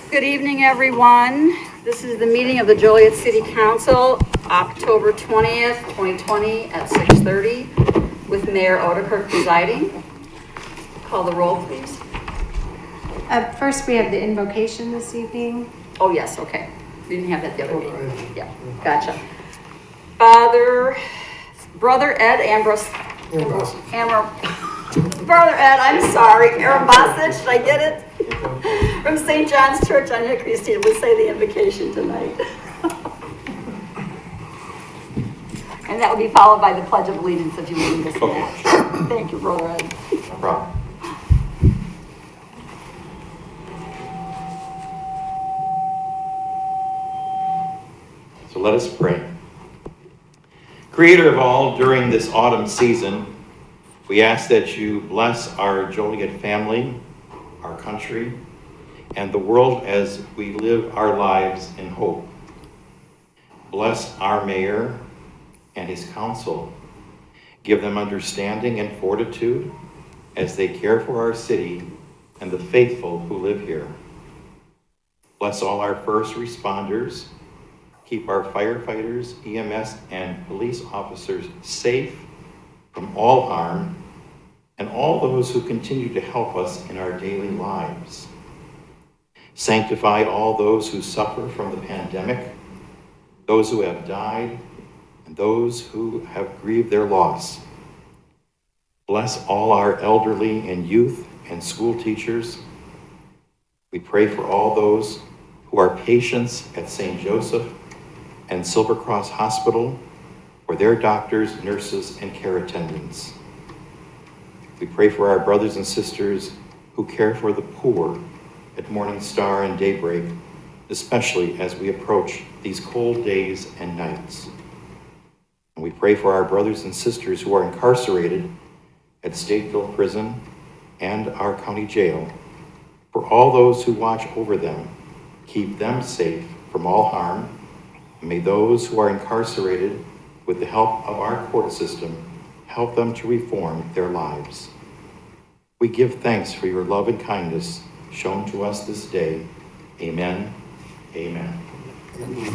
Good evening, everyone. This is the meeting of the Joliet City Council, October 20th, 2020 at 6:30 with Mayor Odekirk presiding. Call the roll, please. First, we have the invocation this evening. Oh, yes, okay. We didn't have that the other meeting. Yeah, gotcha. Brother Ed Brother Ed, I'm sorry, Arambasich, did I get it? From St. John's Church on Hickory Street, will say the invocation tonight. And that will be followed by the Pledge of Allegiance if you would lead us in that. Thank you, Brother Ed. No problem. So let us pray. Creator of all, during this autumn season, we ask that you bless our Joliet family, our country, and the world as we live our lives in hope. Bless our mayor and his council. Give them understanding and fortitude as they care for our city and the faithful who live here. Bless all our first responders. Keep our firefighters, EMS, and police officers safe from all harm, and all those who continue to help us in our daily lives. Sanctify all those who suffer from the pandemic, those who have died, and those who have grieved their loss. Bless all our elderly and youth and school teachers. We pray for all those who are patients at St. Joseph and Silver Cross Hospital, for their doctors, nurses, and care attendants. We pray for our brothers and sisters who care for the poor at Morning Star and Daybreak, especially as we approach these cold days and nights. And we pray for our brothers and sisters who are incarcerated at Stateville Prison and our county jail, for all those who watch over them, keep them safe from all harm, and may those who are incarcerated, with the help of our court system, help them to reform their lives. We give thanks for your love and kindness shown to us this day. Amen. Amen.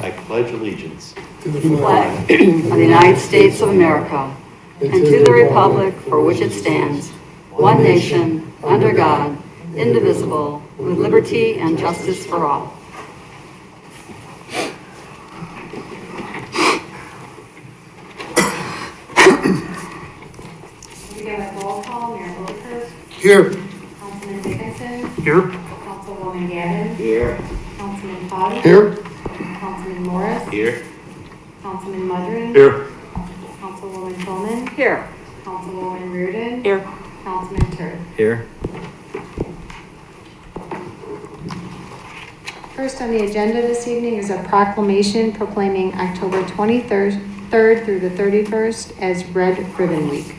I pledge allegiance To the flag of the United States of America and to the republic for which it stands, one nation, under God, indivisible, with liberty and justice for all. We have a roll call, Mayor Odekirk, Here. Councilman Dickinson, Here. Councilwoman Gavin, here. Councilman Todd, Here. Councilman Morris, Here. Councilman Mudrin, Here. Councilwoman Tillman, Here. Councilwoman Reardon, Here. Councilman Turk. Here. First on the agenda this evening is a proclamation proclaiming October 23rd through the 31st as Red Ribbon Week.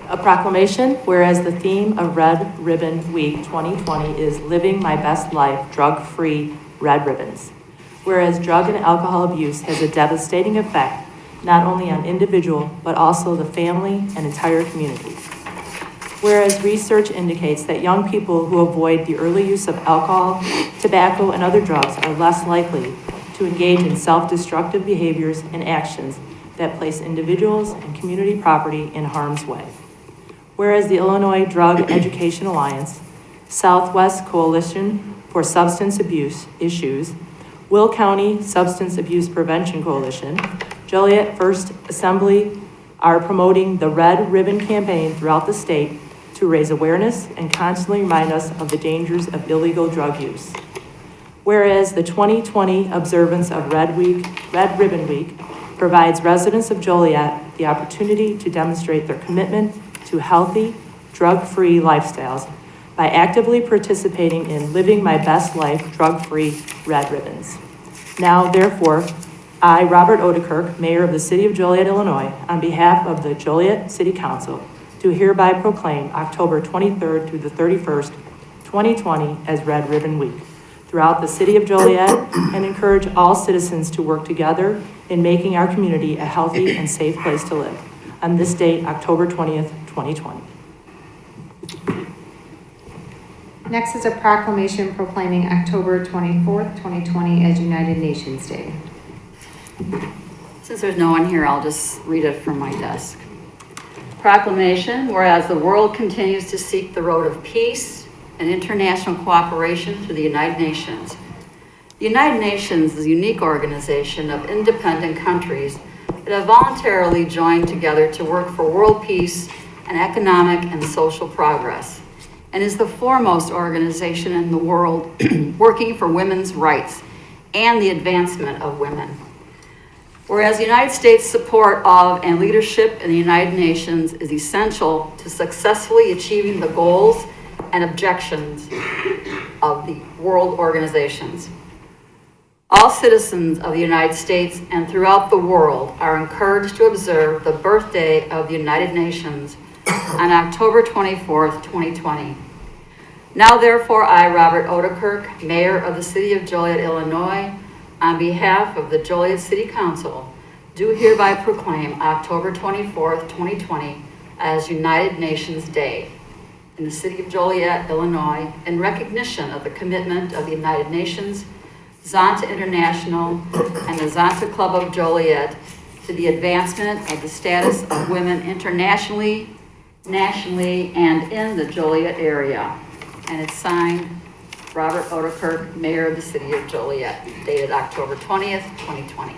A proclamation, whereas the theme of Red Ribbon Week 2020 is Living My Best Life, Drug-Free Red Ribbons. Whereas drug and alcohol abuse has a devastating effect not only on individual, but also the family and entire community. Whereas research indicates that young people who avoid the early use of alcohol, tobacco, and other drugs are less likely to engage in self-destructive behaviors and actions that place individuals and community property in harm's way. Whereas the Illinois Drug Education Alliance, Southwest Coalition for Substance Abuse Issues, Will County Substance Abuse Prevention Coalition, Joliet First Assembly are promoting the Red Ribbon campaign throughout the state to raise awareness and constantly remind us of the dangers of illegal drug use. Whereas the 2020 observance of Red Ribbon Week provides residents of Joliet the opportunity to demonstrate their commitment to healthy, drug-free lifestyles by actively participating in Living My Best Life Drug-Free Red Ribbons. Now, therefore, I, Robert Odekirk, Mayor of the City of Joliet, Illinois, on behalf of the Joliet City Council, do hereby proclaim October 23rd through the 31st, 2020 as Red Ribbon Week throughout the City of Joliet and encourage all citizens to work together in making our community a healthy and safe place to live. On this date, October 20th, 2020. Next is a proclamation proclaiming October 24th, 2020 as United Nations Day. Since there's no one here, I'll just read it from my desk. Proclamation, whereas the world continues to seek the road of peace and international cooperation through the United Nations. The United Nations is a unique organization of independent countries that have voluntarily joined together to work for world peace and economic and social progress, and is the foremost organization in the world working for women's rights and the advancement of women. Whereas the United States' support of and leadership in the United Nations is essential to successfully achieving the goals and objectives of the world organizations. All citizens of the United States and throughout the world are encouraged to observe the birthday of the United Nations on October 24th, 2020. Now therefore, I, Robert Odekirk, Mayor of the City of Joliet, Illinois, on behalf of the Joliet City Council, do hereby proclaim October 24th, 2020 as United Nations Day in the City of Joliet, Illinois, in recognition of the commitment of the United Nations, Zonta International, and the Zonta Club of Joliet to the advancement of the status of women internationally, nationally, and in the Joliet area. And it's signed Robert Odekirk, Mayor of the City of Joliet, dated October 20th, 2020.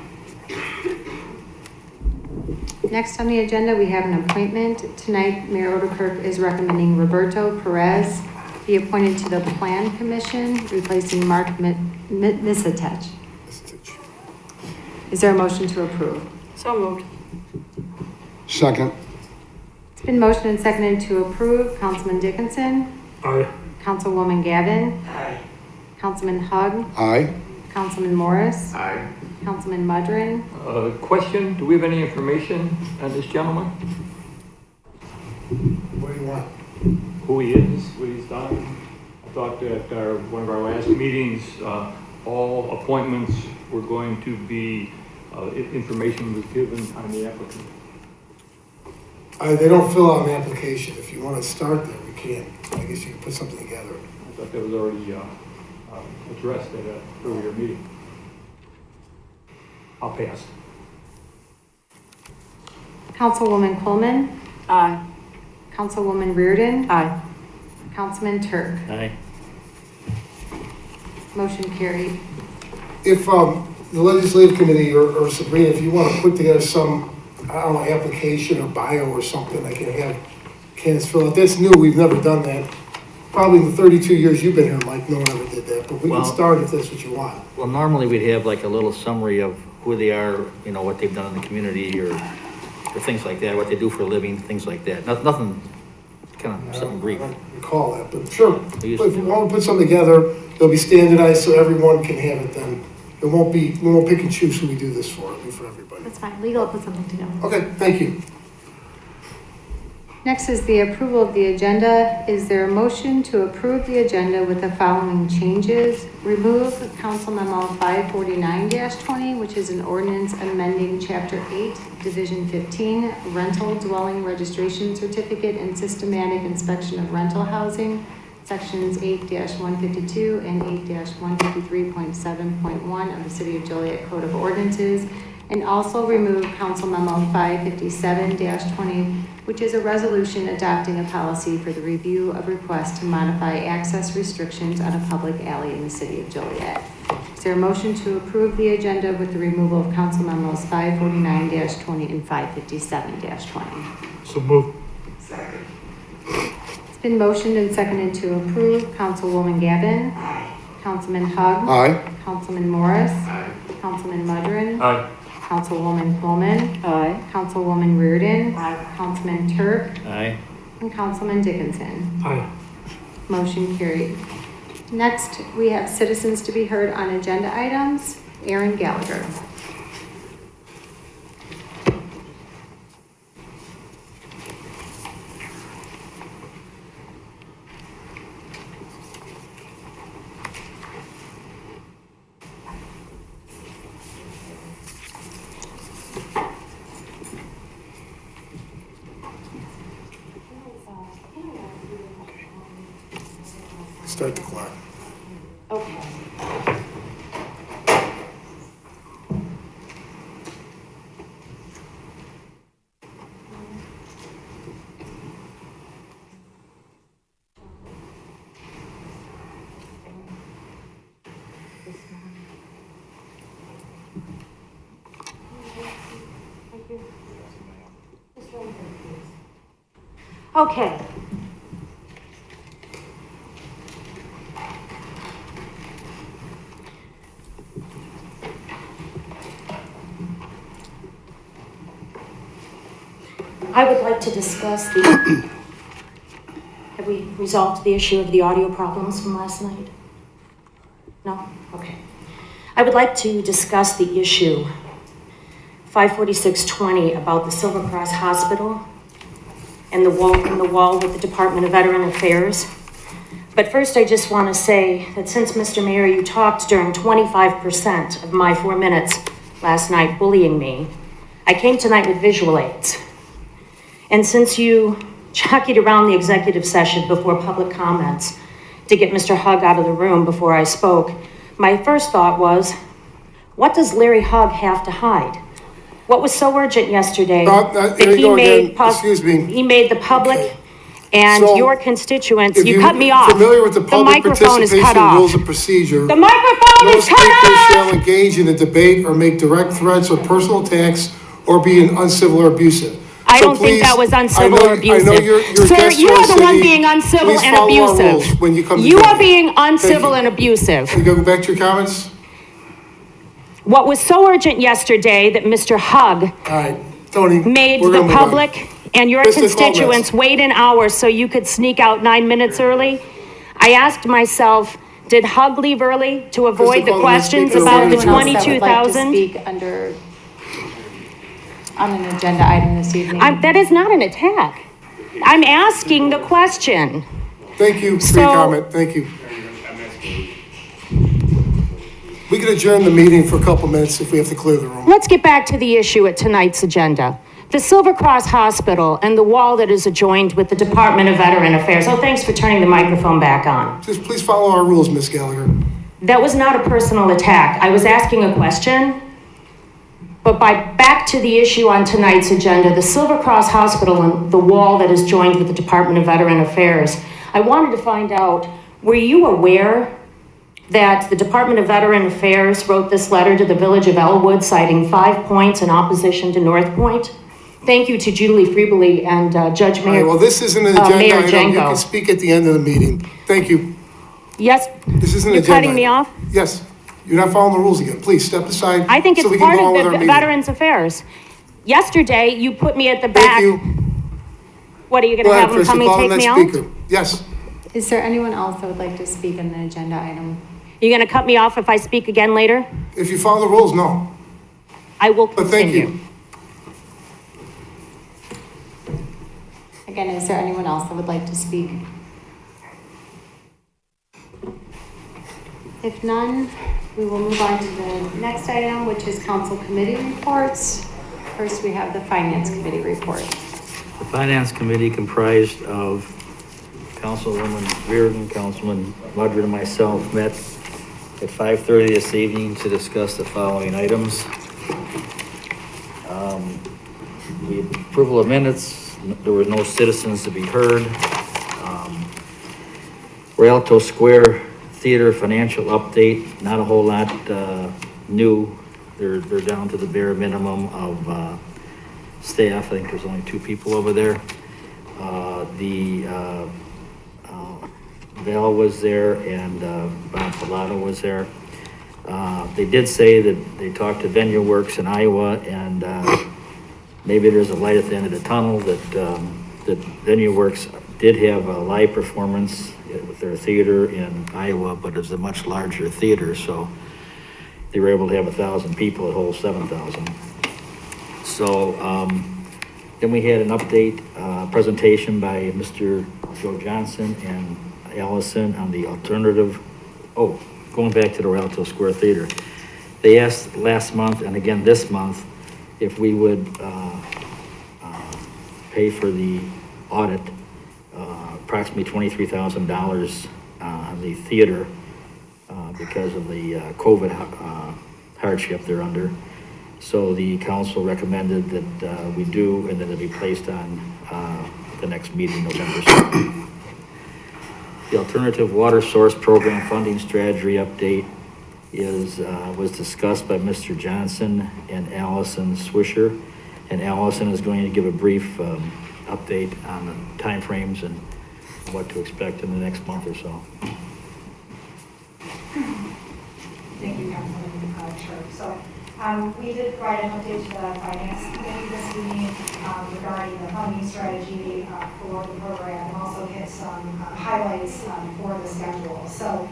Next on the agenda, we have an appointment. Tonight, Mayor Odekirk is recommending Roberto Perez be appointed to the Plan Commission, replacing Mark Misatech. Is there a motion to approve? So moved. Second. It's been motioned and seconded to approve. Councilman Dickinson? Aye. Councilwoman Gavin? Aye. Councilman Hug? Aye. Councilman Morris? Aye. Councilman Mudrin? Question, do we have any information on this gentleman? What do you want? Who he is, what he's done? I thought that one of our last meetings, all appointments were going to be, information was given on the applicant. They don't fill out an application. If you want to start there, we can. I guess you can put something together. I thought that was already addressed at an earlier meeting. I'll pass. Councilwoman Coleman? Aye. Councilwoman Reardon? Aye. Councilman Turk? Aye. Motion carried. If the legislative committee or Sabrina, if you want to put together some, I don't know, application or bio or something, I can have Candace fill out. That's new. We've never done that. Probably in the 32 years you've been here, Mike, no one ever did that. But we can start if that's what you want. Well, normally we'd have like a little summary of who they are, you know, what they've done in the community or things like that, what they do for a living, things like that. Nothing, kind of something brief. I don't recall that, but sure. If We you used to do want to put something together, it'll be standardized so everyone can have it then. We won't pick and choose who we do this for. It'll be for everybody. That's fine. Legal will put something together. Okay, thank you. Next is the approval of the agenda. Is there a motion to approve the agenda with the following changes? Remove Council Memo 549-20, which is an ordinance amending Chapter 8, Division 15, Rental Dwelling Registration Certificate and Systematic Inspection of Rental Housing, Sections 8-152 and 8-153.7.1 of the City of Joliet Code of Ordinances, and also remove Council Memo 557-20, which is a resolution adopting a policy for the review of requests to modify access restrictions on a public alley in the City of Joliet. Is there a motion to approve the agenda with the removal of Council Memos 549-20 and 557-20? So move. It's been motioned and seconded to approve. Councilwoman Gavin? Aye. Councilman Hug? Aye. Councilman Morris? Aye. Councilman Mudrin? Aye. Councilwoman Coleman? Aye. Councilwoman Reardon? Aye. Councilman Turk? Aye. And Councilman Dickinson. Aye. Motion carried. Next, we have citizens to be heard on agenda items. Aaron Gallagher. Start the clock. Okay. Okay. I would like to discuss the, have we resolved the issue of the audio problems from last night? No? Okay. I would like to discuss the issue 54620 about the Silver Cross Hospital and the wall with the Department of Veteran Affairs. But first, I just want to say that since, Mr. Mayor, you talked during 25% of my 4 minutes last night bullying me, I came tonight with visual aids. And since you jockeyed around the executive session before public comments to get Mr. Hugg out of the room before I spoke, my first thought was, what does Larry Hugg have to hide? What was so urgent yesterday that Excuse me. he made the public Okay. and So, your constituents, If you you're cut me off. familiar with the public microphone is cut participation off. rules of procedure, The microphone no is cut speaker off! shall engage in a debate or make direct threats or personal attacks or be uncivil or abusive. I So don't think that please, was uncivil I know- or abusive. I know you're Sir, guest you to our are the one city. being uncivil Please and follow our abusive. rules when you come to You are comment. being Thank uncivil you. and abusive. You go back to your comments? What was so urgent yesterday that Mr. Hugg All right, Tony. made we're the gonna move on. public and your Mr. constituents wait an hour so you could sneak out 9 minutes early? I asked myself, did Hugg leave early to avoid the Coleman, questions speak to about the Anyone else that would like to 22,000? speak on an agenda item this evening? That is not an attack. I'm asking the question. Thank you for So- your comment, thank you. We can adjourn the meeting for a couple minutes if we have to clear the room. Let's get back to the issue at tonight's agenda. The Silver Cross Hospital and the wall that is adjoined with the Department of Veteran Affairs. Oh, thanks for turning the microphone back on. Just please follow our rules, Ms. Gallagher. That was not a personal attack. I was asking a question. But back to the issue on tonight's agenda, the Silver Cross Hospital and the wall that is joined with the Department of Veteran Affairs. I wanted to find out, were you aware that the Department of Veteran Affairs wrote this letter to the Village of Elwood citing 5 points in opposition to North Point? Thank you to Julie Friebely and Judge All right, Mayor. well, this isn't an agenda Mayor item. You Janko. can speak at the end of the meeting. Thank you. Yes, This isn't an you're agenda cutting me item. off? Yes, you're not following the rules again. Please step aside. I think so it's we can part go on with of our the meeting. Veterans Affairs. Yesterday, you put me at the Thank back. you. What, are you Go gonna ahead, have them Christie, come and call the take me next out? speaker. Yes. Is there anyone else that would like to speak on the agenda item? You gonna cut me off if I speak again later? If you follow the rules, no. I will But thank continue. you. Again, is there anyone else that would like to speak? If none, we will move on to the next item, which is council committee reports. First, we have the finance committee report. The Finance Committee comprised of Councilwoman Reardon, Councilman Mudrid, and myself met at 5:30 this evening to discuss the following items. The approval of minutes, there were no citizens to be heard. Rialto Square Theater financial update, not a whole lot new. They're down to the bare minimum of staff. I think there's only 2 people over there. Val was there and Bob Filato was there. They did say that they talked to Venue Works in Iowa and maybe there's a light at the end of the tunnel that Venue Works did have a live performance with their theater in Iowa, but it's a much larger theater, so they were able to have 1,000 people, it holds 7,000. So, then we had an update, presentation by Mr. Joe Johnson and Allison on the alternative, going back to the Rialto Square Theater. They asked last month, and again this month, if we would, pay for the audit, approximately $23,000, on from the theater because of the COVID hardship they're under. So the council recommended that we do, and then it'll be placed on the next meeting, November 2nd. The Alternative Water Source Program Funding Strategy update was discussed by Mr. Johnson and Allison Swisher. And Allison is going to give a brief update on the timeframes and what to expect in the next month or so. Thank you, Councilman Church. So we did provide an update to the Finance Committee this evening regarding the funding strategy for the program, and also hit some highlights for the schedule. So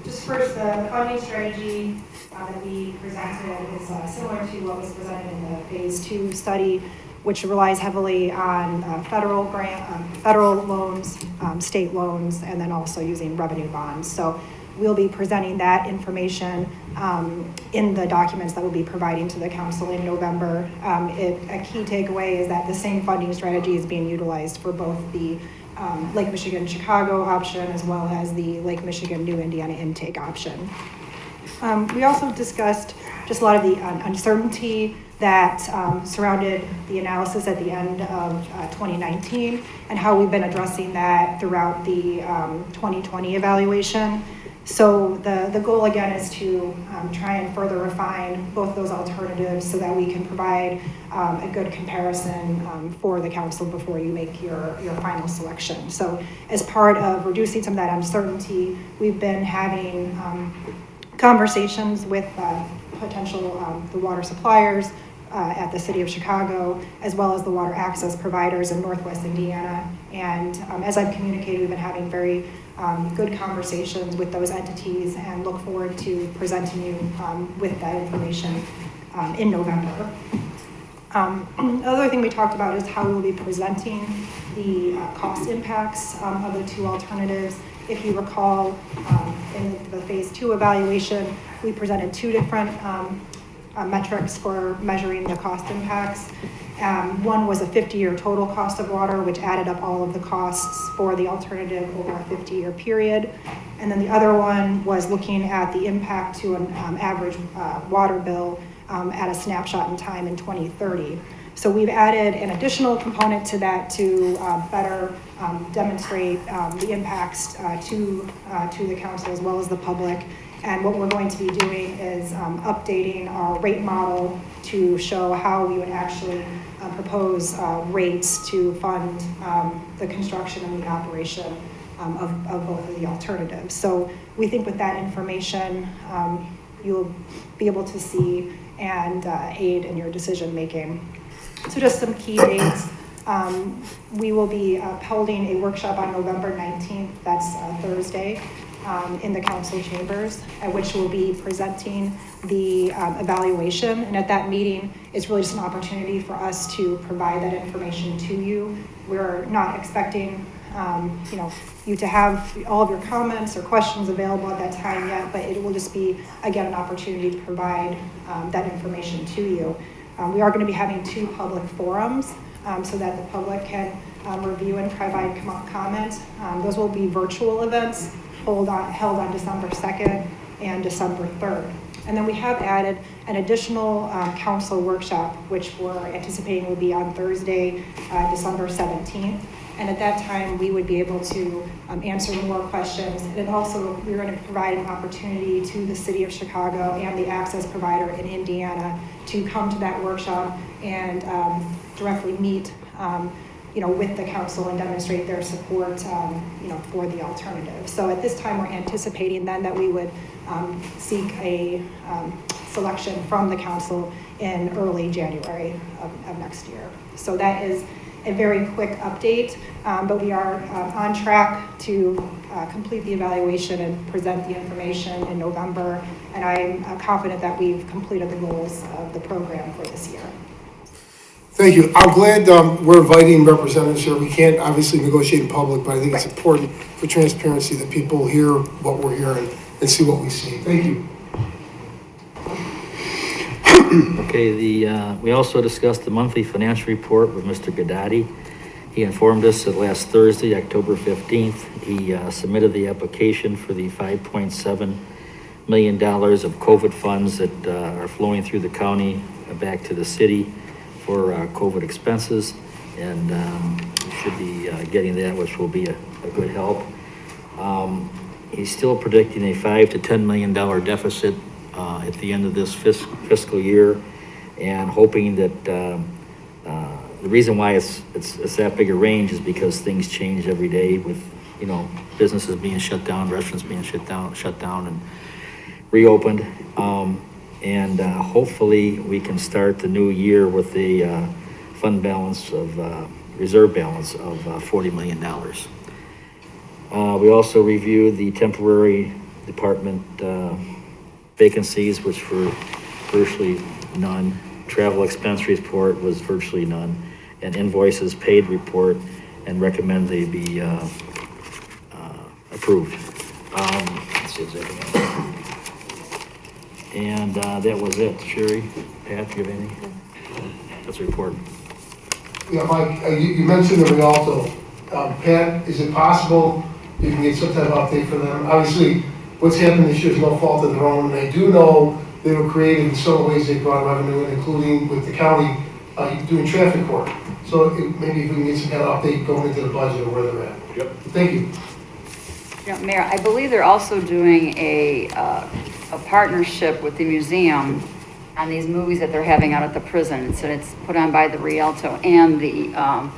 just first, the funding strategy that we presented is similar to what was presented in the Phase 2 study, which relies heavily on federal loans, state loans, and then also using revenue bonds. So we'll be presenting that information in the documents that we'll be providing to the council in November. A key takeaway is that the same funding strategy is being utilized for both the Lake Michigan Chicago option as well as the Lake Michigan New Indiana intake option. We also discussed just a lot of the uncertainty that surrounded the analysis at the end of 2019 and how we've been addressing that throughout the 2020 evaluation. So the goal again is to try and further refine both those alternatives so that we can provide a good comparison for the council before you make your final selection. So as part of reducing some of that uncertainty, we've been having conversations with potential the water suppliers at the city of Chicago, as well as the water access providers in Northwest Indiana. And as I've communicated, we've been having very good conversations with those entities and look forward to presenting you with that information in November. Another thing we talked about is how we'll be presenting the cost impacts of the two alternatives. If you recall, in the Phase 2 evaluation, we presented two different metrics for measuring the cost impacts. One was a 50-year total cost of water, which added up all of the costs for the alternative over a 50-year period. And then the other one was looking at the impact to an average water bill at a snapshot in time in 2030. So we've added an additional component to that to better demonstrate the impacts to the council as well as the public. And what we're going to be doing is updating our rate model to show how we would actually propose rates to fund the construction and the operation of both of the alternatives. So we think with that information, you'll be able to see and aid in your decision making. So just some key dates. We will be holding a workshop on November 19th, that's Thursday, in the council chambers, at which we'll be presenting the evaluation. And at that meeting, it's really just an opportunity for us to provide that information to you. We're not expecting you to have all of your comments or questions available at that time yet, but it will just be, again, an opportunity to provide that information to you. We are going to be having two public forums so that the public can review and provide comments. Those will be virtual events held on December 2nd and December 3rd. And then we have added an additional council workshop, which we're anticipating will be on Thursday, December 17th. And at that time, we would be able to answer more questions. And also, we're going to provide an opportunity to the city of Chicago and the access provider in Indiana to come to that workshop and directly meet with the council and demonstrate their support for the alternative. So at this time, we're anticipating then that we would seek a selection from the council in early January of next year. So that is a very quick update, but we are on track to complete the evaluation and present the information in November, and I'm confident that we've completed the goals of the program for this year. Thank you. I'm glad we're inviting representatives here. We can't obviously negotiate in public, but I think it's important for transparency that people hear what we're hearing and see what we see. Thank you. Okay, we also discussed the monthly financial report with Mr. Gadati, He informed us that last Thursday, October 15th, he submitted the application for the $5.7 million of COVID funds that are flowing through the county back to the city for COVID expenses. And we should be getting that, which will be a good help. He's still predicting a $5 to $10 million deficit at the end of this fiscal year, and hoping that the reason why it's that big a range is because things change every day with, you know, businesses being shut down, restaurants being shut down and reopened. And hopefully we can start the new year with a fund balance of, reserve balance of $40 million. We also reviewed the temporary department vacancies, which were virtually none. Travel expense report was virtually none. And invoices paid report, and recommend they be approved. Let's see if there's anything else. And that was it. Sherry, Pat, do you have anything? That's a report. Yeah, Mike, you mentioned the Rialto. Pat, is it possible you can get some type of update for them? Obviously, what's happened this year is no fault of their own. And I do know they were creative in some ways. They brought revenue in, including with the county doing traffic court. So maybe if we can get some kind of update going into the budget or where they're at. Yep. Thank you. You know, Mayor, I believe they're also doing a partnership with the museum on these movies that they're having out at the prison. So it's put on by the Rialto and the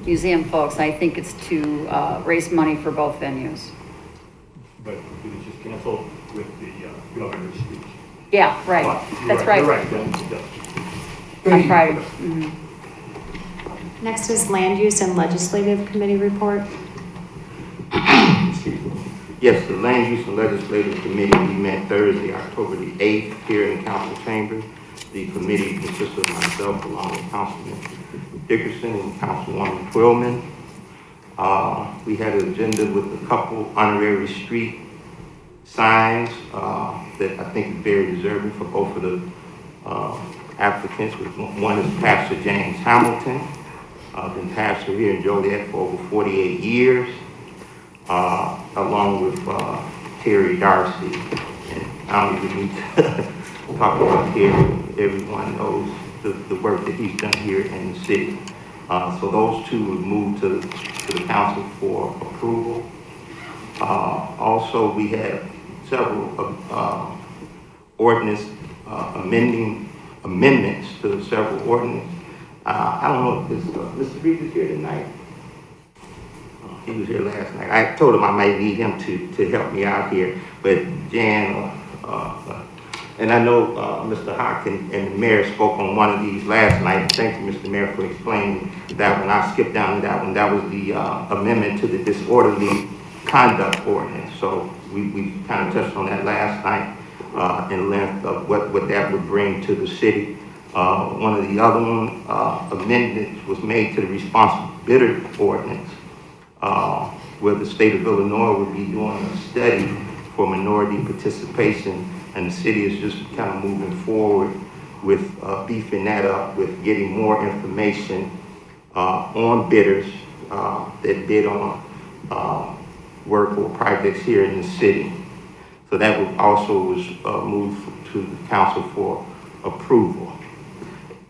museum folks. I think it's to raise money for both venues. But it was just canceled with the governor's speech. Yeah, right. But That's right. You're right, then, yeah. On Friday. Mhm. Next is Land Use and Legislative Committee report. Yes, the Land Use and Legislative Committee, we met Thursday, October the 8th, here in Council Chambers. The committee consists of myself, along with Councilman Dickerson and Councilwoman Twillman. We had an agenda with a couple honorary street signs that I think is very deserving for both of the applicants. One is Pastor James Hamilton, been pastor here in Joliet for over 48 years. Along with Terry Darcy. And I don't even need to talk about Terry. Everyone knows the work that he's done here in the city. So those two would move to the council for approval. Also, we had several ordinance amendments to several ordinances. I don't know if Mr. Reed is here tonight. He was here last night. I told him I might need him to help me out here, but Jan, and I know Mr. Hawk and the mayor spoke on one of these last night. Thank you, Mr. Mayor, for explaining that one. I skipped down to that one. That was the amendment to the disorderly conduct ordinance. So we kind of touched on that last night in length of what that would bring to the city. One of the other amendments was made to the responsible bidder ordinance. Where the state of Illinois would be doing a study for minority participation, and the city is just kind of moving forward with beefing that up, with getting more information on bidders that bid on work or projects here in the city. So that was also moved to the council for approval.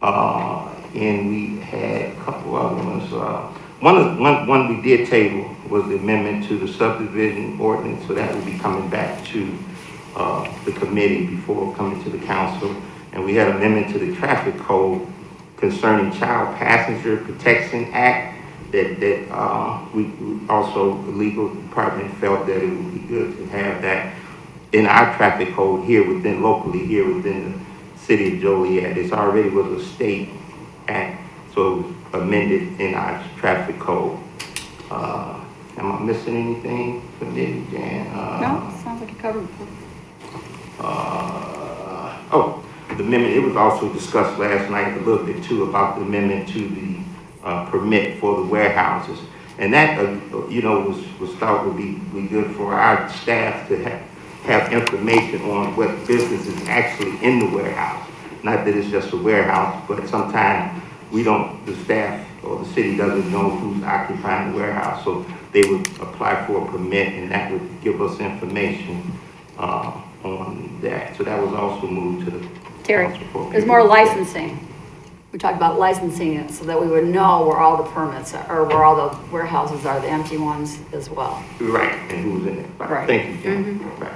And we had a couple other ones. One we did table was the amendment to the subdivision ordinance, so that will be coming back to the committee before coming to the council. And we had an amendment to the traffic code concerning Child Passenger Protection Act that we also, the legal department felt that it would be good to have that in our traffic code here locally here within the city of Joliet. It's already was a state act, so it was amended in our traffic code. Am I missing anything, committee, Jan? No, sounds like you covered it. The amendment, it was also discussed last night a little bit too about the amendment to the permit for the warehouses. And that, was thought would be good for our staff to have information on what business is actually in the warehouse. Not that it's just a warehouse, but sometimes the staff or the city doesn't know who's occupying the warehouse, so they would apply for a permit, and that would give us information, on that. So that was also moved to the. Terry, council for there's more licensing. We talked about licensing it so that we would know where all the permits are, or where all the warehouses are, the empty ones as well. Right, and who's in it. Right. Thank you, Jen. Right.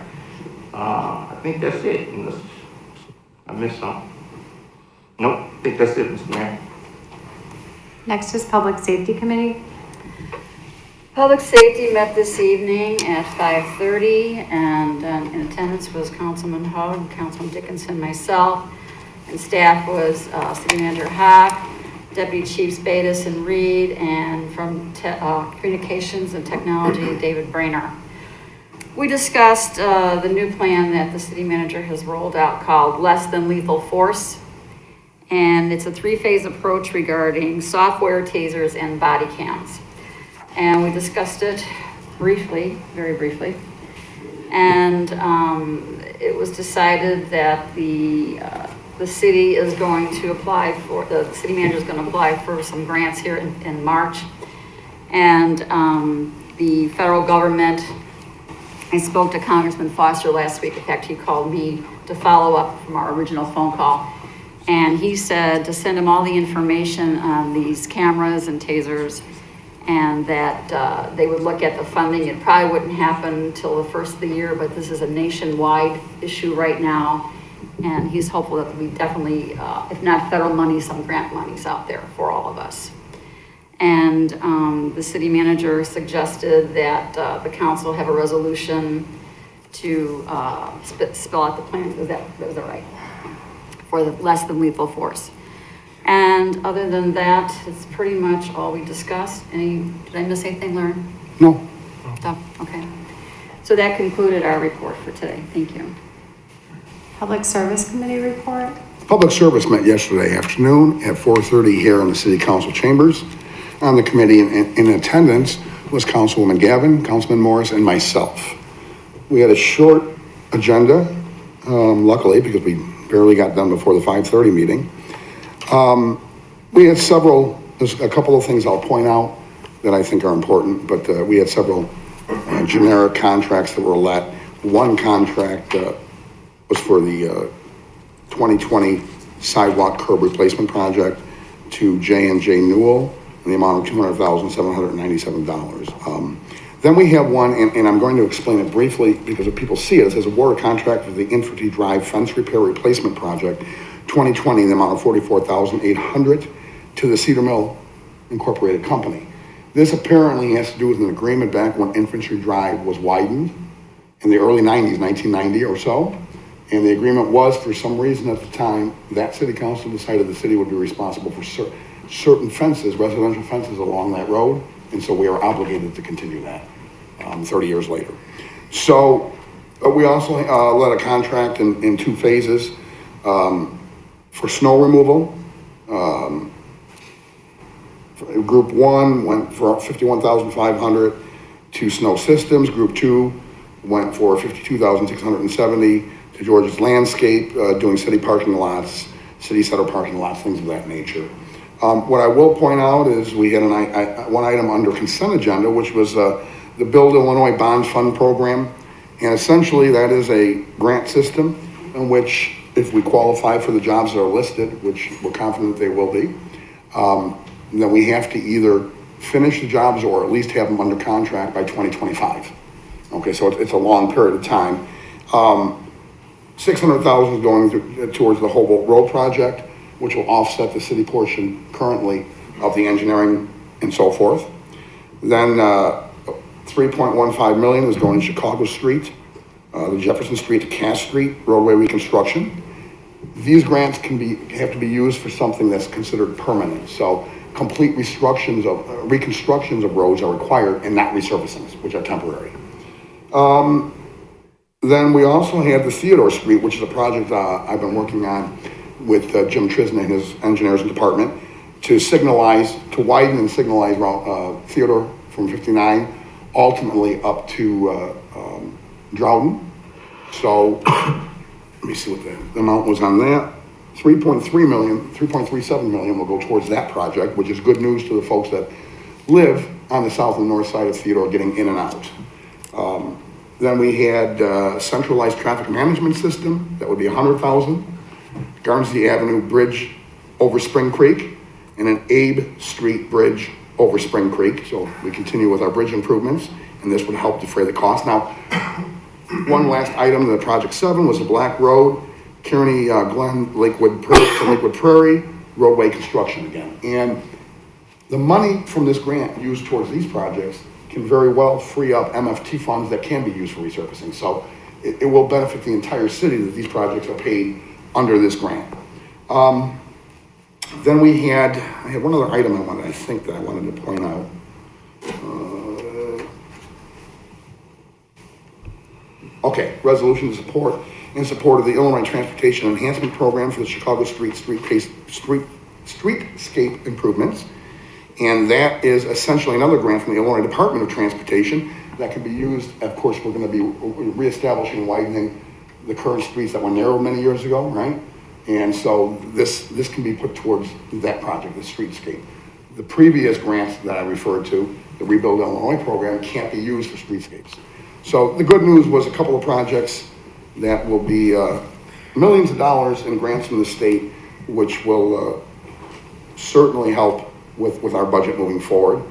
I think that's it, unless I missed something. Nope, I think that's it, Mr. Mayor. Next is Public Safety Committee. Public Safety met this evening at 5:30, and in attendance was Councilman Hogg, Councilman Dickinson, myself, and staff was City Manager Hack, Deputy Chiefs Batis and Reed, and from Communications and Technology, David Brainerd. We discussed the new plan that the city manager has rolled out called Less Than Lethal Force. And it's a 3-phase approach regarding software, tasers, and body cams. And we discussed it briefly, very briefly. And it was decided that the city is going to apply for, the city manager is going to apply for some grants here in March. And the federal government, I spoke to Congressman Foster last week. In fact, he called me to follow up from our original phone call. And he said to send him all the information on these cameras and tasers, and that they would look at the funding. It probably wouldn't happen until the first of the year, but this is a nationwide issue right now. And he's hopeful that we definitely, if not federal money, some grant monies out there for all of us. And the city manager suggested that the council have a resolution to spell out the plan. Was that right? For the less than lethal force. And other than that, it's pretty much all we discussed. Did I miss anything, Lauren? No. Oh, okay. So that concluded our report for today. Thank you. Public Service Committee report. Public Service met yesterday afternoon at 4:30 here in the City Council chambers. On the committee in attendance was Councilwoman Gavin, Councilman Morris, and myself. We had a short agenda, luckily, because we barely got done before the 5:30 meeting. We had there's a couple of things I'll point out that I think are important, but we had several generic contracts that were let. One contract was for the 2020 sidewalk curb replacement project to J&J Newell in the amount of $200,797. Then we have one, and I'm going to explain it briefly because if people see it, it says award a contract for the Infantry Drive Fence Repair Replacement Project 2020 in the amount of $44,800 to the Cedar Mill Incorporated Company. This apparently has to do with an agreement back when Infantry Drive was widened in the early 90s, 1990 or so. And the agreement was, for some reason at the time, that city council decided the city would be responsible for certain fences, residential fences along that road. And so we are obligated to continue that 30 years later. So we also let a contract in 2 phases for snow removal. Group 1 went for $51,500 to Snow Systems. Group 2 went for $52,670 to George's Landscape, doing city parking lots, city center parking lots, things of that nature. What I will point out is we had one item under consent agenda, which was the Build Illinois Bonds Fund Program. And essentially that is a grant system in which if we qualify for the jobs that are listed, which we're confident they will be, then we have to either finish the jobs or at least have them under contract by 2025. Okay, so it's a long period of time. $600,000 is going towards the Hobolt Road project, which will offset the city portion currently of the engineering and so forth. Then $3.15 million is going to Chicago Street, the Jefferson Street to Cass Street roadway reconstruction. These grants have to be used for something that's considered permanent. So complete reconstructions of roads are required and not resurfacings, which are temporary. Then we also have the Theodore Street, which is a project I've been working on with Jim Trisna and his engineers and department to widen and signalize Theodore from 59, ultimately up to Droughton. So let me see what the amount was on that. 3.37 million will go towards that project, which is good news to the folks that live on the south and north side of Theodore getting in and out. Then we had centralized traffic management system, that would be 100,000. Garnsey Avenue Bridge over Spring Creek, and an Abe Street Bridge over Spring Creek. So we continue with our bridge improvements, and this would help defray the cost. Now, one last item, the Project 7 was a Black Road, Kearney, Glen, Lakewood Prairie, roadway construction again. And the money from this grant used towards these projects can very well free up MFT funds that can be used for resurfacing. So it will benefit the entire city that these projects are paid under this grant. Then I had one other item I wanted to point out. Okay, resolution in support of the Illinois Transportation Enhancement Program for the Chicago streetscape improvements. And that is essentially another grant from the Illinois Department of Transportation that can be used. Of course, we're going to be reestablishing and widening the current streets that were narrow many years ago, right? And so this can be put towards that project, the streetscape. The previous grants that I referred to, the Rebuild Illinois program, can't be used for streetscapes. So the good news was a couple of projects that will be millions of dollars in grants from the state, which will certainly help with our budget moving forward.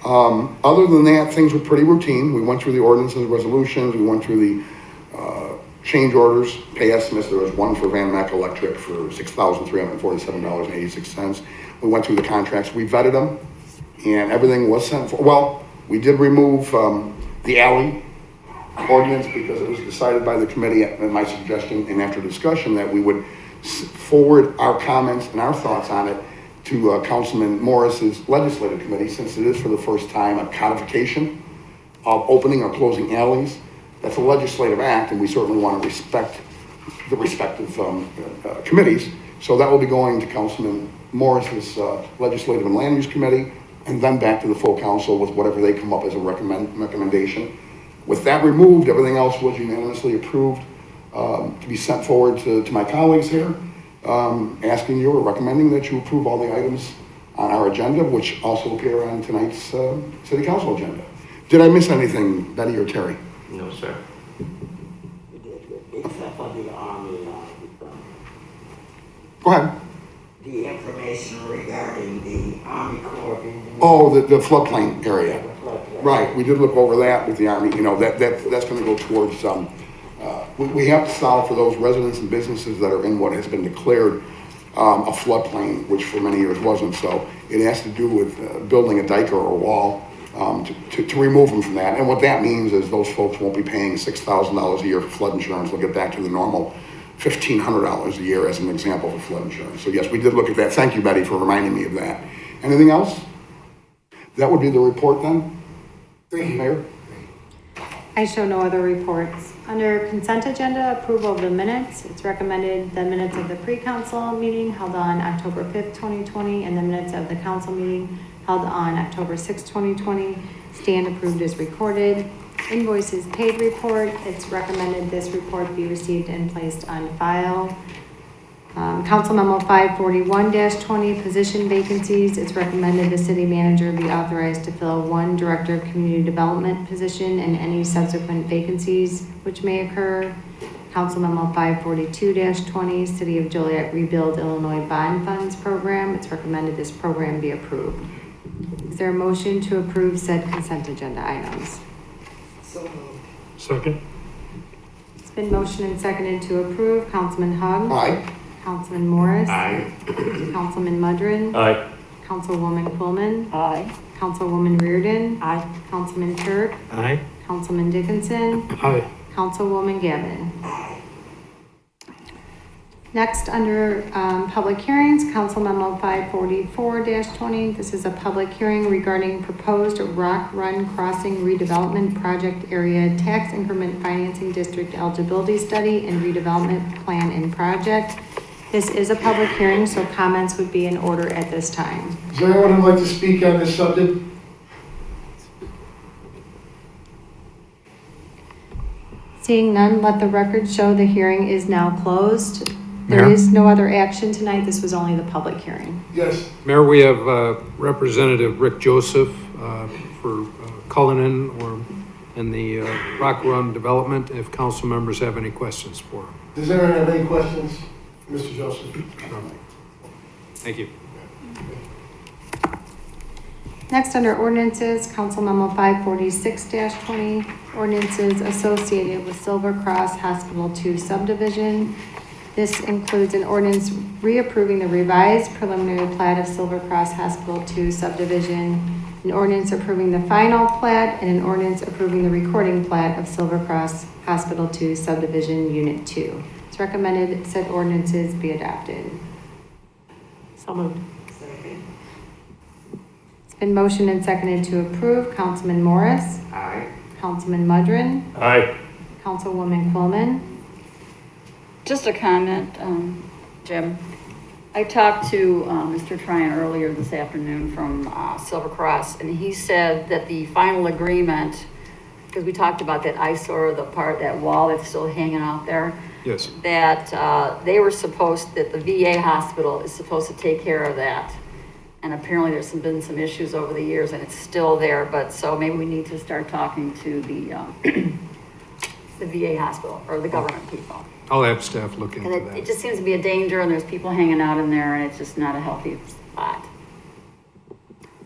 Other than that, things were pretty routine. We went through the ordinances, resolutions, we went through the change orders, pay estimates. There was one for Van Mack Electric for $6,347.86. We went through the contracts, we vetted them, and everything was sent for. Well, we did remove the alley ordinance because it was decided by the committee at my suggestion and after discussion that we would forward our comments and our thoughts on it to Councilman Morris's legislative committee, since it is for the first time a codification of opening or closing alleys. That's a legislative act, and we certainly want to respect the respective committees. So that will be going to Councilman Morris's legislative and land use committee, and then back to the full council with whatever they come up as a recommendation. With that removed, everything else was unanimously approved to be sent forward to my colleagues here, asking you or recommending that you approve all the items on our agenda, which also appear on tonight's city council agenda. Did I miss anything, Betty or Terry? No, sir. Except for the Army, Go ahead. the information regarding the Army Corps. Oh, the floodplain area. Right, we did look over that with the Army, that's gonna go towards, we have to solve for those residents and businesses that are in what has been declared a floodplain, which for many years wasn't. So it has to do with building a dike or a wall to remove them from that. And what that means is those folks won't be paying $6,000 a year for flood insurance. They'll get back to the normal $1,500 a year as an example for flood insurance. So yes, we did look at that. Thank you, Betty, for reminding me of that. Anything else? That would be the report then? Thank you. Mayor? I show no other reports. Under consent agenda, approval of the minutes, it's recommended the minutes of the pre-council meeting held on October 5th, 2020, and the minutes of the council meeting held on October 6th, 2020, stand approved as recorded. Invoices paid report, it's recommended this report be received and placed on file. Council Memo 541-20, position vacancies, it's recommended the city manager be authorized to fill one director of community development position and any subsequent vacancies which may occur. Council Memo 542-20, City of Joliet Rebuild Illinois Bond Funds Program, it's recommended this program be approved. Is there a motion to approve said consent agenda items? So moved. Second? It's been motioned and seconded to approve. Councilman Hug? Aye. Councilman Morris? Aye. Councilman Mudrin? Aye. Councilwoman Coleman? Aye. Councilwoman Reardon? Aye. Councilman Turk? Aye. Councilman Dickinson? Aye. Councilwoman Gavin? Next, under public hearings, Council Memo 544-20. This is a public hearing regarding proposed Rock Run Crossing redevelopment project area tax increment financing district eligibility study and redevelopment plan and project. This is a public hearing, so comments would be in order at this time. Is there anyone who'd like to speak on this subject? Seeing none, let the record show the hearing is now closed. There Mayor? is no other action tonight. This was only the public hearing. Yes, Mayor, we have Representative Rick Joseph for Cullinan or in the Rock Run development, if council members have any questions for him. does anyone have any questions, Mr. Joseph? Thank you. Next, under ordinances, Council Memo 546-20, ordinances associated with Silver Cross Hospital 2 subdivision. This includes an ordinance reapproving the revised preliminary plat of Silver Cross Hospital 2 subdivision, an ordinance approving the final plat, and an ordinance approving the recording plat of Silver Cross Hospital 2 subdivision Unit 2. It's recommended said ordinances be adopted. So moved. It's been motioned and seconded to approve. Councilman Morris, Aye. Councilman Mudrin, Aye. Councilwoman Coleman. Just a comment, Jim. I talked to Mr. Tryon earlier this afternoon from Silver Cross, and he said that the final agreement, because we talked about that eyesore, the part, that wall that's still hanging out there, Yes. that they were supposed, that the VA hospital is supposed to take care of that. And apparently there's been some issues over the years, and it's still there, but so maybe we need to start talking to the VA hospital or the government people. I'll have staff look into And that. it just seems to be a danger, and there's people hanging out in there, and it's just not a healthy spot.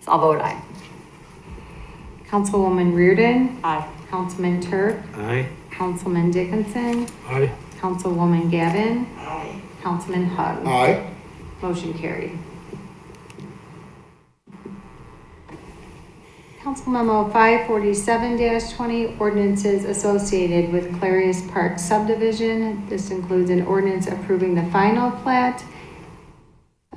So I'll vote aye. Councilwoman Reardon, Aye. Councilman Turk, Aye. Councilman Dickinson, Aye. Councilwoman Gavin, Aye. Councilman Hug. Aye. Motion carried. Council Memo 547-20, ordinances associated with Clarius Park subdivision. This includes an ordinance approving the final plat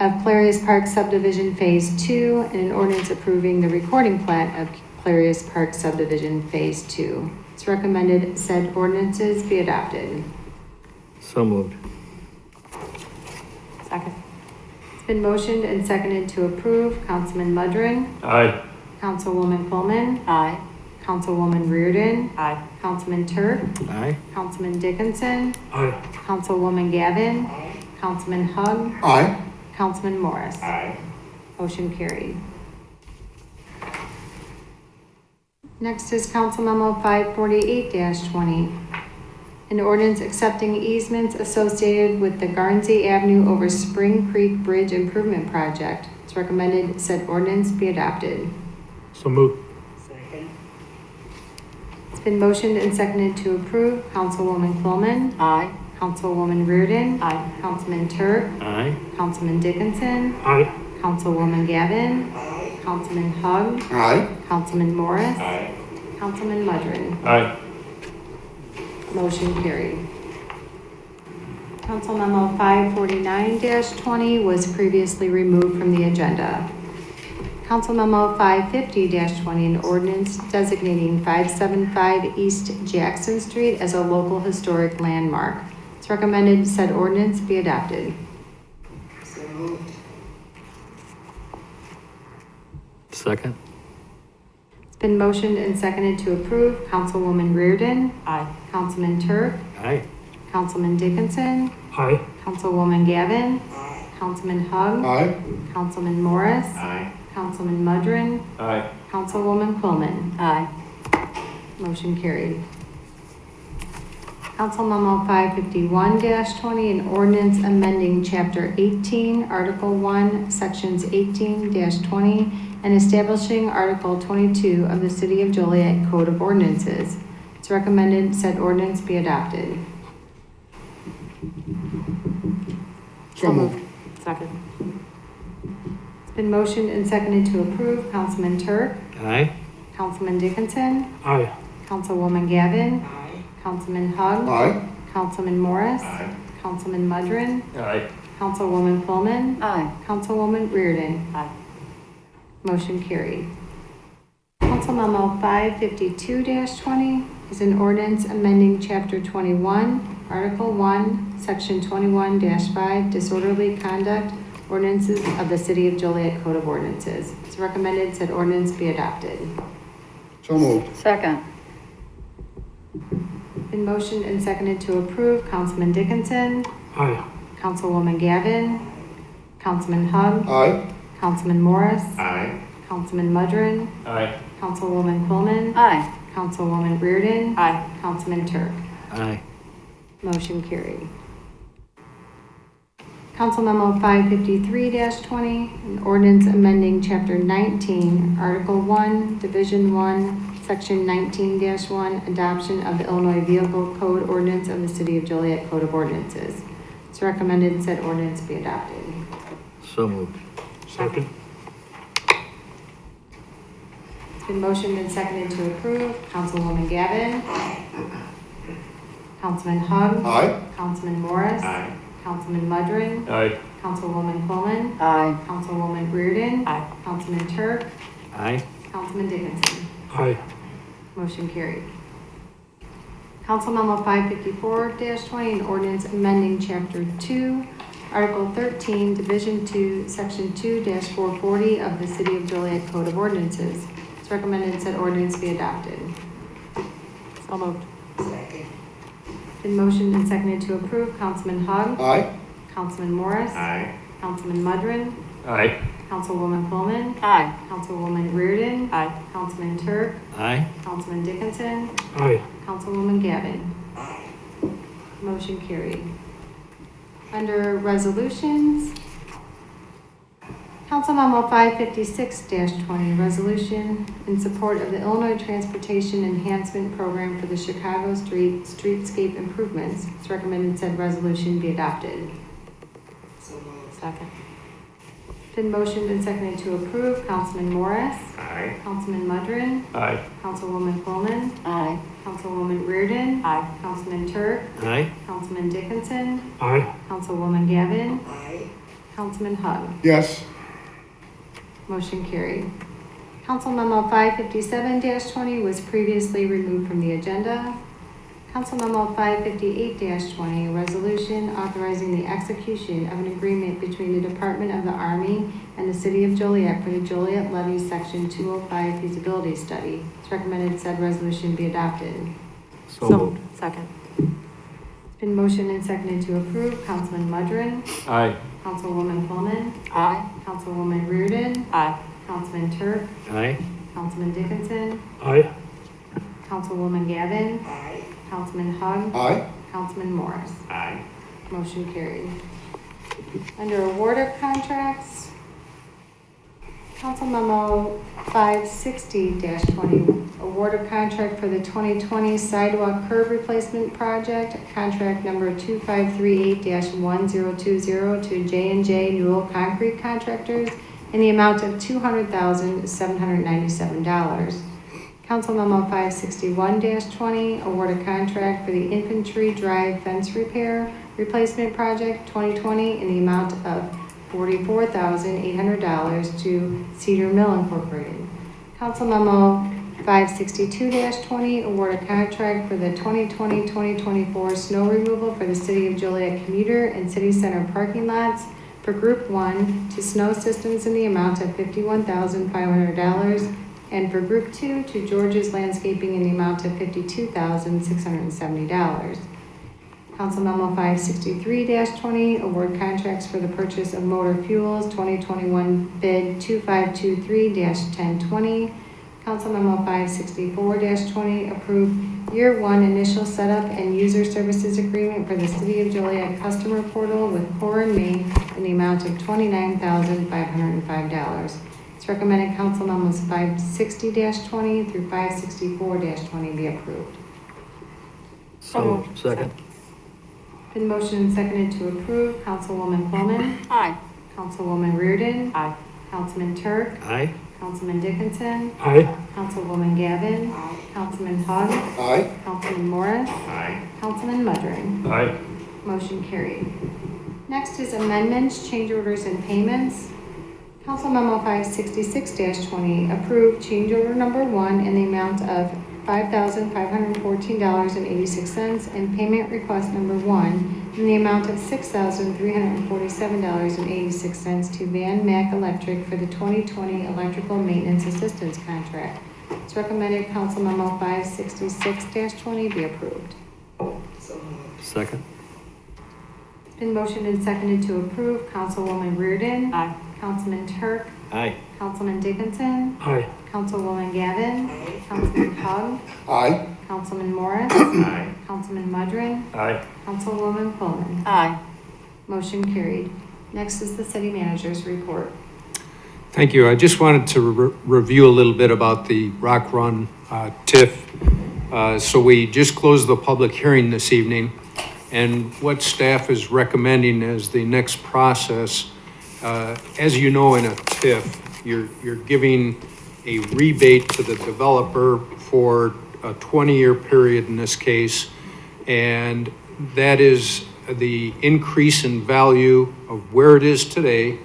of Clarius Park subdivision Phase 2 and an ordinance approving the recording plat of Clarius Park subdivision Phase 2. It's recommended said ordinances be adopted. So moved. Second. It's been motioned and seconded to approve. Councilman Mudrin, Aye. Councilwoman Coleman, Aye. Councilwoman Reardon, Aye. Councilman Turk, Aye. Councilman Dickinson, Aye. Councilwoman Gavin, Councilman Hug, Aye. Councilman Morris. Aye. Motion carried. Next is Council Memo 548-20. An ordinance accepting easements associated with the Garnsey Avenue over Spring Creek Bridge Improvement Project. It's recommended said ordinance be adopted. So moved. Second. It's been motioned and seconded to approve. Councilwoman Coleman, Aye. Councilwoman Reardon, Aye. Councilman Turk, Aye. Councilman Dickinson, Aye. Councilwoman Gavin, Aye. Councilman Hug, Aye. Councilman Morris, Aye. Councilman Mudrin. Aye. Motion carried. Council Memo 549-20 was previously removed from the agenda. Council Memo 550-20, an ordinance designating 575 East Jackson Street as a local historic landmark. It's recommended said ordinance be adopted. So moved. Second. It's been motioned and seconded to approve. Councilwoman Reardon, Aye. Councilman Turk, Aye. Councilman Dickinson, Aye. Councilwoman Gavin, Aye. Councilman Hug, Aye. Councilman Morris, Aye. Councilman Mudrin, Aye. Councilwoman Coleman. Aye. Motion carried. Council Memo 551-20, an ordinance amending Chapter 18, Article 1, Sections 18-20, and establishing Article 22 of the City of Joliet Code of Ordinances. It's recommended said ordinance be adopted. So moved. Second. It's been motioned and seconded to approve. Councilman Turk, Aye. Councilman Dickinson, Aye. Councilwoman Gavin, Aye. Councilman Hug, Aye. Councilman Morris, Aye. Councilman Mudrin, Aye. Councilwoman Coleman, Aye. Councilwoman Reardon. Aye. Motion carried. Council Memo 552-20 is an ordinance amending Chapter 21, Article 1, Section 21-5, Disorderly Conduct, Ordinances of the City of Joliet Code of Ordinances. It's recommended said ordinance be adopted. So moved. Second. Been motioned and seconded to approve. Councilman Dickinson, Aye. Councilwoman Gavin, Councilman Hug, Aye. Councilman Morris, Aye. Councilman Mudrin, Aye. Councilwoman Coleman, Aye. Councilwoman Reardon, Aye. Councilman Turk. Aye. Motion carried. Council Memo 553-20, an ordinance amending Chapter 19, Article 1, Division 1, Section 19-1, adoption of the Illinois Vehicle Code Ordinance of the City of Joliet Code of Ordinances. It's recommended said ordinance be adopted. So moved. Second? It's been motioned and seconded to approve. Councilwoman Gavin. Councilman Hug. Aye. Councilman Morris. Aye. Councilman Mudrin. Aye. Councilwoman Coleman. Aye. Councilwoman Reardon. Aye. Councilman Turk. Aye. Councilman Dickinson. Aye. Motion carried. Council Memo 554-20, an ordinance amending Chapter 2, Article 13, Division 2, Section 2-440 of the City of Joliet Code of Ordinances. It's recommended said ordinance be adopted. So moved. Second. Been motioned and seconded to approve. Councilman Hug. Aye. Councilman Morris. Aye. Councilman Mudrin. Aye. Councilwoman Coleman. Aye. Councilwoman Reardon. Aye. Councilman Turk. Aye. Councilman Dickinson. Aye. Councilwoman Gavin. Motion carried. Under resolutions, Council Memo 556-20, resolution in support of the Illinois Transportation Enhancement Program for the Chicago Streetscape Improvements. It's recommended said resolution be adopted. So moved. Second. Been motioned and seconded to approve. Councilman Morris. Aye. Councilman Mudrin. Aye. Councilwoman Coleman. Aye. Councilwoman Reardon. Aye. Councilman Turk. Aye. Councilman Dickinson. Aye. Councilwoman Gavin. Aye. Councilman Hug. Yes. Motion carried. Council Memo 557-20 was previously removed from the agenda. Council Memo 558-20, a resolution authorizing the execution of an agreement between the Department of the Army and the City of Joliet for the Joliet Levy Section 205 feasibility study. It's recommended said resolution be adopted. So moved. Second. It's been motioned and seconded to approve. Councilman Mudrin. Aye. Councilwoman Coleman. Aye. Councilwoman Reardon. Aye. Councilman Turk. Aye. Councilman Dickinson. Aye. Councilwoman Gavin. Aye. Councilman Hug. Aye. Councilman Morris. Aye. Motion carried. Under award of contracts, Council Memo 560-20, award of contract for the 2020 sidewalk curb replacement project, contract number 2538-1020 to J&J Newell Concrete Contractors in the amount of $200,797. Council Memo 561-20, award a contract for the Infantry Drive Fence Repair Replacement Project 2020 in the amount of $44,800 to Cedar Mill Incorporated. Council Memo 562-20, award a contract for the 2020-2024 snow removal for the City of Joliet commuter and city center parking lots for Group 1 to Snow Systems in the amount of $51,500, and for Group 2 to George's Landscaping in the amount of $52,670. Council Memo 563-20, award contracts for the purchase of motor fuels, 2021 bid 2523-1020. Council Memo 564-20, approve year one initial setup and user services agreement for the City of Joliet customer portal with Core and Main in the amount of $29,505. It's recommended Council Memos 560-20 through 564-20 be approved. So moved. Second. Been motioned and seconded to approve. Councilwoman Coleman. Aye. Councilwoman Reardon. Aye. Councilman Turk. Aye. Councilman Dickinson. Aye. Councilwoman Gavin. Aye. Councilman Hug. Aye. Councilman Morris. Aye. Councilman Mudrin. Aye. Motion carried. Next is amendments, change orders, and payments. Council Memo 566-20, approved change order number 1 in the amount of $5,514.86 and payment request number 1 in the amount of $6,347.86 to Van Mack Electric for the 2020 electrical maintenance assistance contract. It's recommended Council Memo 566-20 be approved. So moved. Second. It's Been motioned and seconded to approve. Councilwoman Reardon. Aye. Councilman Turk. Aye. Councilman Dickinson. Aye. Councilwoman Gavin. Councilman Hug. Aye. Councilman Morris. Aye. Councilman Mudring. Aye. Councilwoman Pullman. Aye. Motion carried. Next is the city manager's report. Thank you. I just wanted to review a little bit about the Rock Run TIF. So we just closed the public hearing this evening, and what staff is recommending as the next process, as you know, in a TIF, you're giving a rebate to the developer for a 20-year period in this case, and that is the increase in value of where it is today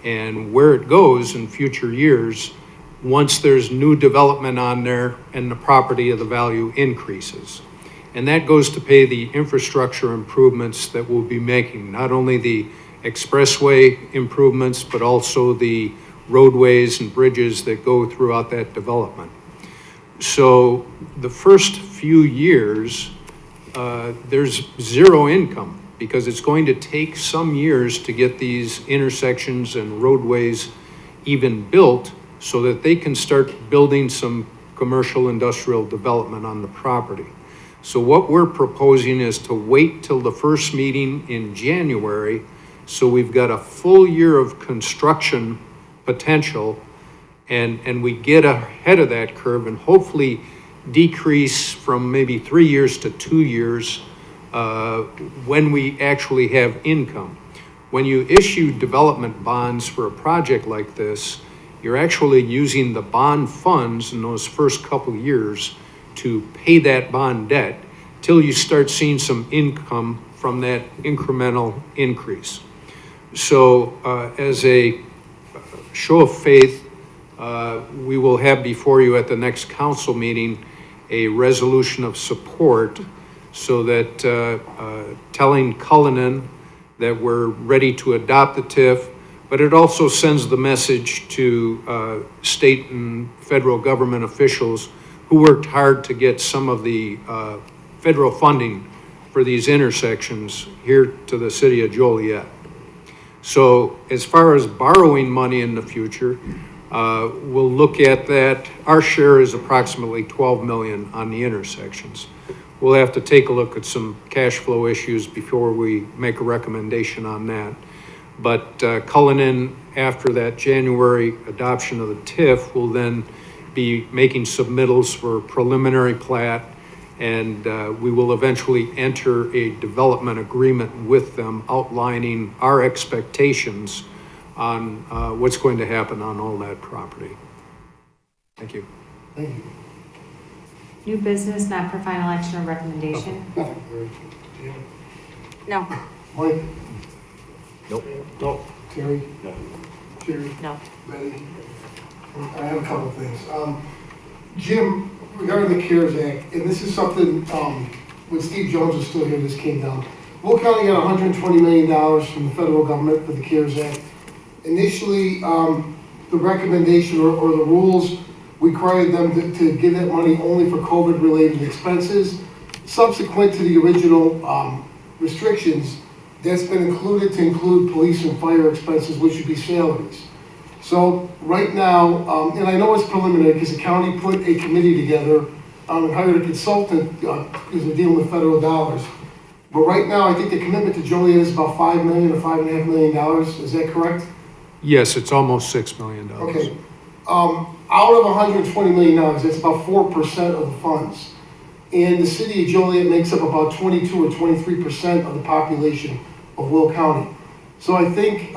and where it goes in future years once there's new development on there and the property of the value increases. And that goes to pay the infrastructure improvements that we'll be making, not only the expressway improvements, but also the roadways and bridges that go throughout that development. So the first few years, there's zero income, because it's going to take some years to get these intersections and roadways even built so that they can start building some commercial industrial development on the property. So what we're proposing is to wait till the first meeting in January, so we've got a full year of construction potential, and we get ahead of that curve and hopefully decrease from maybe 3 years to 2 years when we actually have income. When you issue development bonds for a project like this, you're actually using the bond funds in those first couple years to pay that bond debt till you start seeing some income from that incremental increase. So as a show of faith, we will have before you at the next council meeting a resolution of support, so that telling Cullinan that we're ready to adopt the TIF, but it also sends the message to state and federal government officials who worked hard to get some of the federal funding for these intersections here to the city of Joliet. So as far as borrowing money in the future, we'll look at that. Our share is approximately 12 million on the intersections. We'll have to take a look at some cash flow issues before we make a recommendation on that. But Cullinan, after that January adoption of the TIF, will then be making submittals for preliminary plat, and we will eventually enter a development agreement with them outlining our expectations on what's going to happen on all that property. Thank you. Thank you. New business, not for final action or recommendation. No. Mike? Nope. No. Terry? No. Jerry? No. Betty? I have a couple of things. Jim, regarding the CARES Act, and this is something, when Steve Jones was still here, this came down. Will County got $120 million from the federal government for the CARES Act. Initially, the recommendation or the rules required them to give that money only for COVID-related expenses. Subsequent to the original restrictions, that's been included to include police and fire expenses, which would be salaries. So right now, and I know it's preliminary because the county put a committee together and hired a consultant because they're dealing with federal dollars. But right now, I think the commitment to Joliet is about $5 million or $5.5 million. Is that correct? Yes, it's almost $6 million. Okay. Out of $120 million, that's about 4% of the funds. And the city of Joliet makes up about 22 or 23% of the population of Will County. So I think,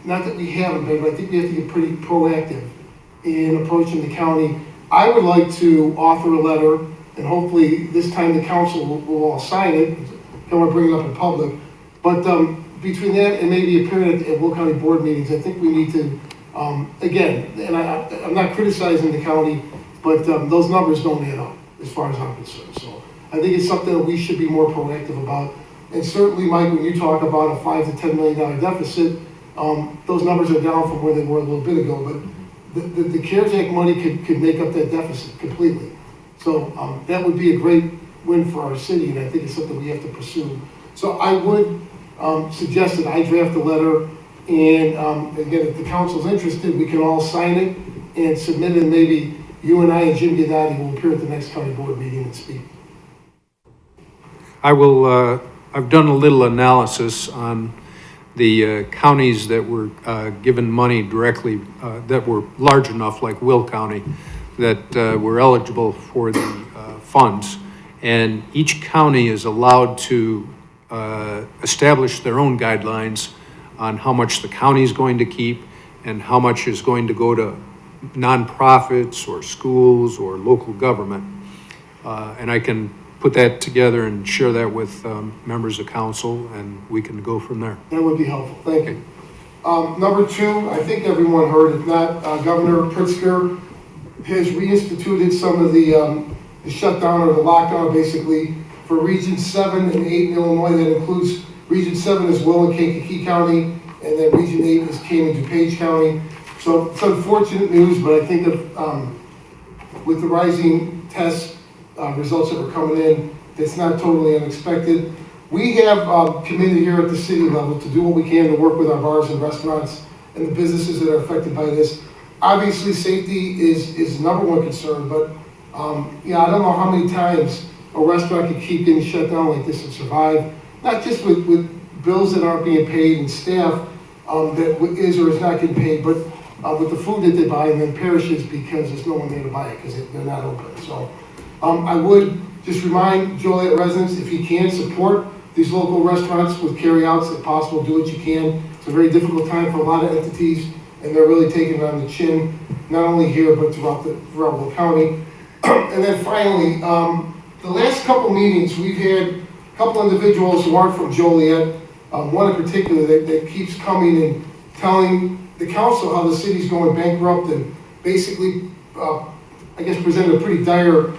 not that we haven't been, but I think we have to get pretty proactive in approaching the county. I would like to author a letter, and hopefully this time the council will all sign it. I don't want to bring it up in public. But between that and maybe appearing at Will County board meetings, I think we need to, again, and I'm not criticizing the county, but those numbers don't add up as far as I'm concerned. So I think it's something that we should be more proactive about. And certainly, Mike, when you talk about a $5 to $10 million deficit, those numbers are down from where they were a little bit ago. But the CARES Act money could make up that deficit completely. So that would be a great win for our city, and I think it's something we have to pursue. So I would suggested I draft a letter, and again, if the council's interested, we can all sign it and submit it, and maybe you and I and Jim Gennady will appear at the next county board meeting and speak. I will, I've done a little analysis on the counties that were given money directly, that were large enough, like Will County, that were eligible for the funds. And each county is allowed to establish their own guidelines on how much the county is going to keep and how much is going to go to nonprofits or schools or local government. And I can put that together and share that with members of council, and we can go from there. That would be helpful, thank you. Number two, I think everyone heard, if not, Governor Pritzker has reinstituted some of the shutdown or the lockdown, basically, for Region 7 and 8 in Illinois. That includes Region 7 is Will and Kankakee County, and then Region 8 is Kane and DuPage County. So it's unfortunate news, but I think with the rising test results that are coming in, it's not totally unexpected. We have committed here at the city level to do what we can to work with our bars and restaurants and the businesses that are affected by this. Obviously, safety is number one concern, but yeah, I don't know how many times a restaurant can keep getting shut down like this and survive, not just with bills that aren't being paid and staff that is or is not getting paid, but with the food that they buy and then perishes because there's no one there to buy it because they're not open. So I would just remind Joliet residents, if you can, support these local restaurants with carryouts if possible. Do what you can. It's a very difficult time for a lot of entities, and they're really taking it on the chin, not only here but throughout the county. And then finally, the last couple meetings, we've had a couple individuals who aren't from Joliet, one in particular that keeps coming and telling the council how the city's going bankrupt and basically, I guess, presented a pretty dire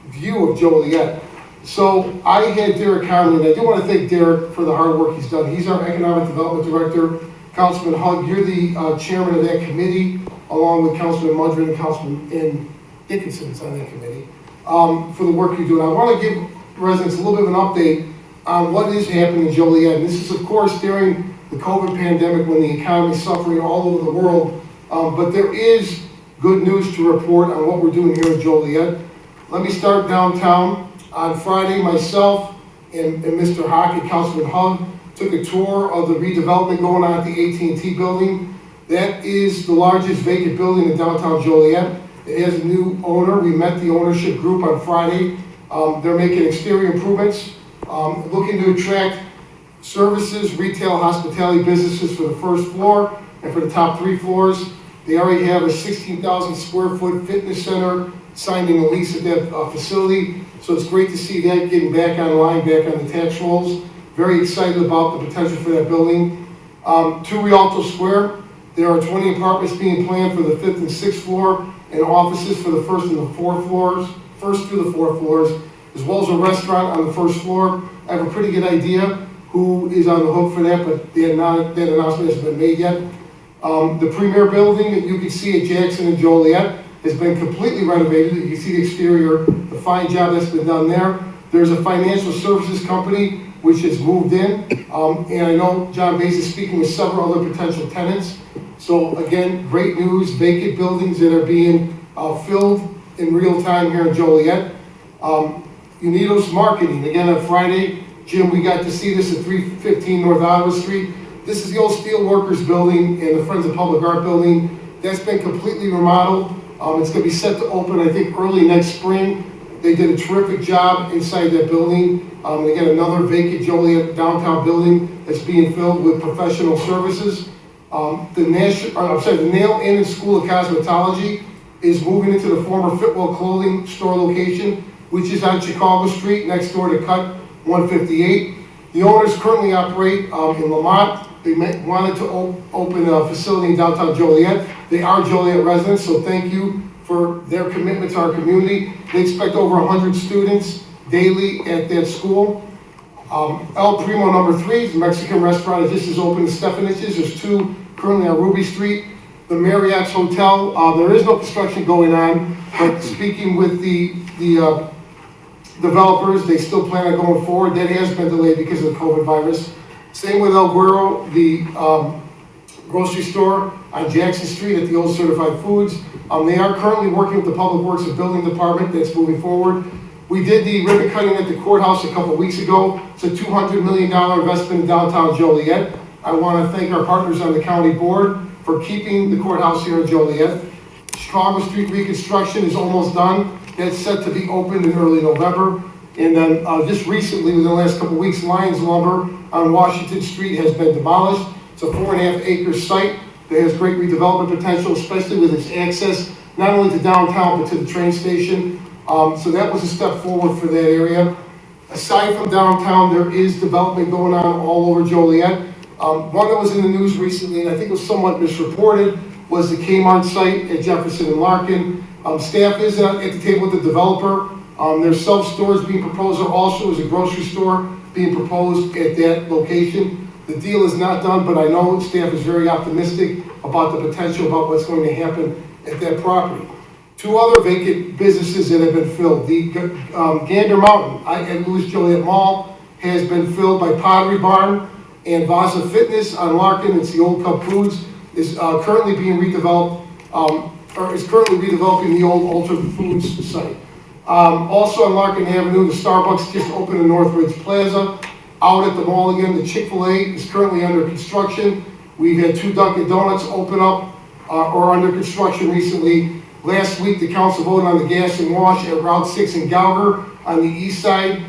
view of Joliet. So I had Derek Conley, and I do want to thank Derek for the hard work he's done. He's our Economic Development Director. Councilman Hugg, you're the chairman of that committee, along with Councilman Mudrin and Councilman Dickinson's on that committee, for the work you do. And I want to give residents a little bit of an update on what is happening in Joliet. And this is, of course, during the COVID pandemic when the economy is suffering all over the world. But there is good news to report on what we're doing here in Joliet. Let me start downtown. On Friday, myself and Mr. Hock and Councilman Hugg took a tour of the redevelopment going on at the AT&T building. That is the largest vacant building in downtown Joliet. It has a new owner. We met the ownership group on Friday. They're making exterior improvements, looking to attract services, retail, hospitality businesses for the first floor and for the top 3 floors. They already have a 16,000 square foot fitness center signed in a lease at that facility. So it's great to see that getting back online, back on the tax rolls. Very excited about the potential for that building. 2 Rialto Square, there are 20 apartments being planned for the 5th and 6th floor and offices for the 1st and the 4th floors, 1st through the 4th floors, as well as a restaurant on the 1st floor. I have a pretty good idea who is on the hook for that, but that announcement hasn't been made yet. The Premier building that you can see at Jackson and Joliet has been completely renovated. You can see the exterior, the fine job that's been done there. There's a financial services company which has moved in, and I know John Bays is speaking with several other potential tenants. So again, great news, vacant buildings that are being filled in real time here in Joliet. Unidos Marketing, again on Friday, Jim, we got to see this at 315 North Ottawa Street. This is the old Steelworkers building and the Friends of Public Art building. That's been completely remodeled. It's going to be set to open, I think, early next spring. They did a terrific job inside that building. Again, another vacant Joliet downtown building that's being filled with professional services. The Nail Inn and School of Cosmetology is moving into the former Fitwell Clothing store location, which is on Chicago Street, next door to Cut 158. The owners currently operate in Lamont. They wanted to open a facility in downtown Joliet. They are Joliet residents, so thank you for their commitment to our community. They expect over 100 students daily at that school. El Primo number 3 is a Mexican restaurant. This is open to Stefanich's. There's 2 currently on Ruby Street. The Marriott's Hotel, there is no construction going on, but speaking with the developers, they still plan on going forward. That has been delayed because of the COVID virus. Same with El Guero, the grocery store on Jackson Street at the old Certified Foods. They are currently working with the Public Works and Building Department. That's moving forward. We did the ribbon cutting at the courthouse a couple weeks ago. It's a $200 million investment in downtown Joliet. I want to thank our partners on the county board for keeping the courthouse here in Joliet. Chicago Street reconstruction is almost done. That's set to be opened in early November. And then just recently, within the last couple of weeks, Lions Lumber on Washington Street has been demolished. It's a 4.5 acre site that has great redevelopment potential, especially with its access, not only to downtown, but to the train station. So that was a step forward for that area. Aside from downtown, there is development going on all over Joliet. One that was in the news recently, and I think it was somewhat misreported, was the Kmart site at Jefferson and Larkin. Staff is at the table with the developer. There's self-stores being proposed. There also is a grocery store being proposed at that location. The deal is not done, but I know staff is very optimistic about the potential about what's going to happen at that property. Two other vacant businesses that have been filled. The Gander Mountain at Louis Joliet Mall has been filled by Pottery Barn, and Vaza Fitness on Larkin, it's the old Cub Foods, is currently being redeveloped, or is currently redeveloping the old Ultra Foods site. Also on Larkin Avenue, the Starbucks just opened in Northridge Plaza. Out at the mall again, the Chick-fil-A is currently under construction. We've had 2 Dunkin' Donuts open up or under construction recently. Last week, the council voted on the gas and wash at Route 6 in Gauger on the east side.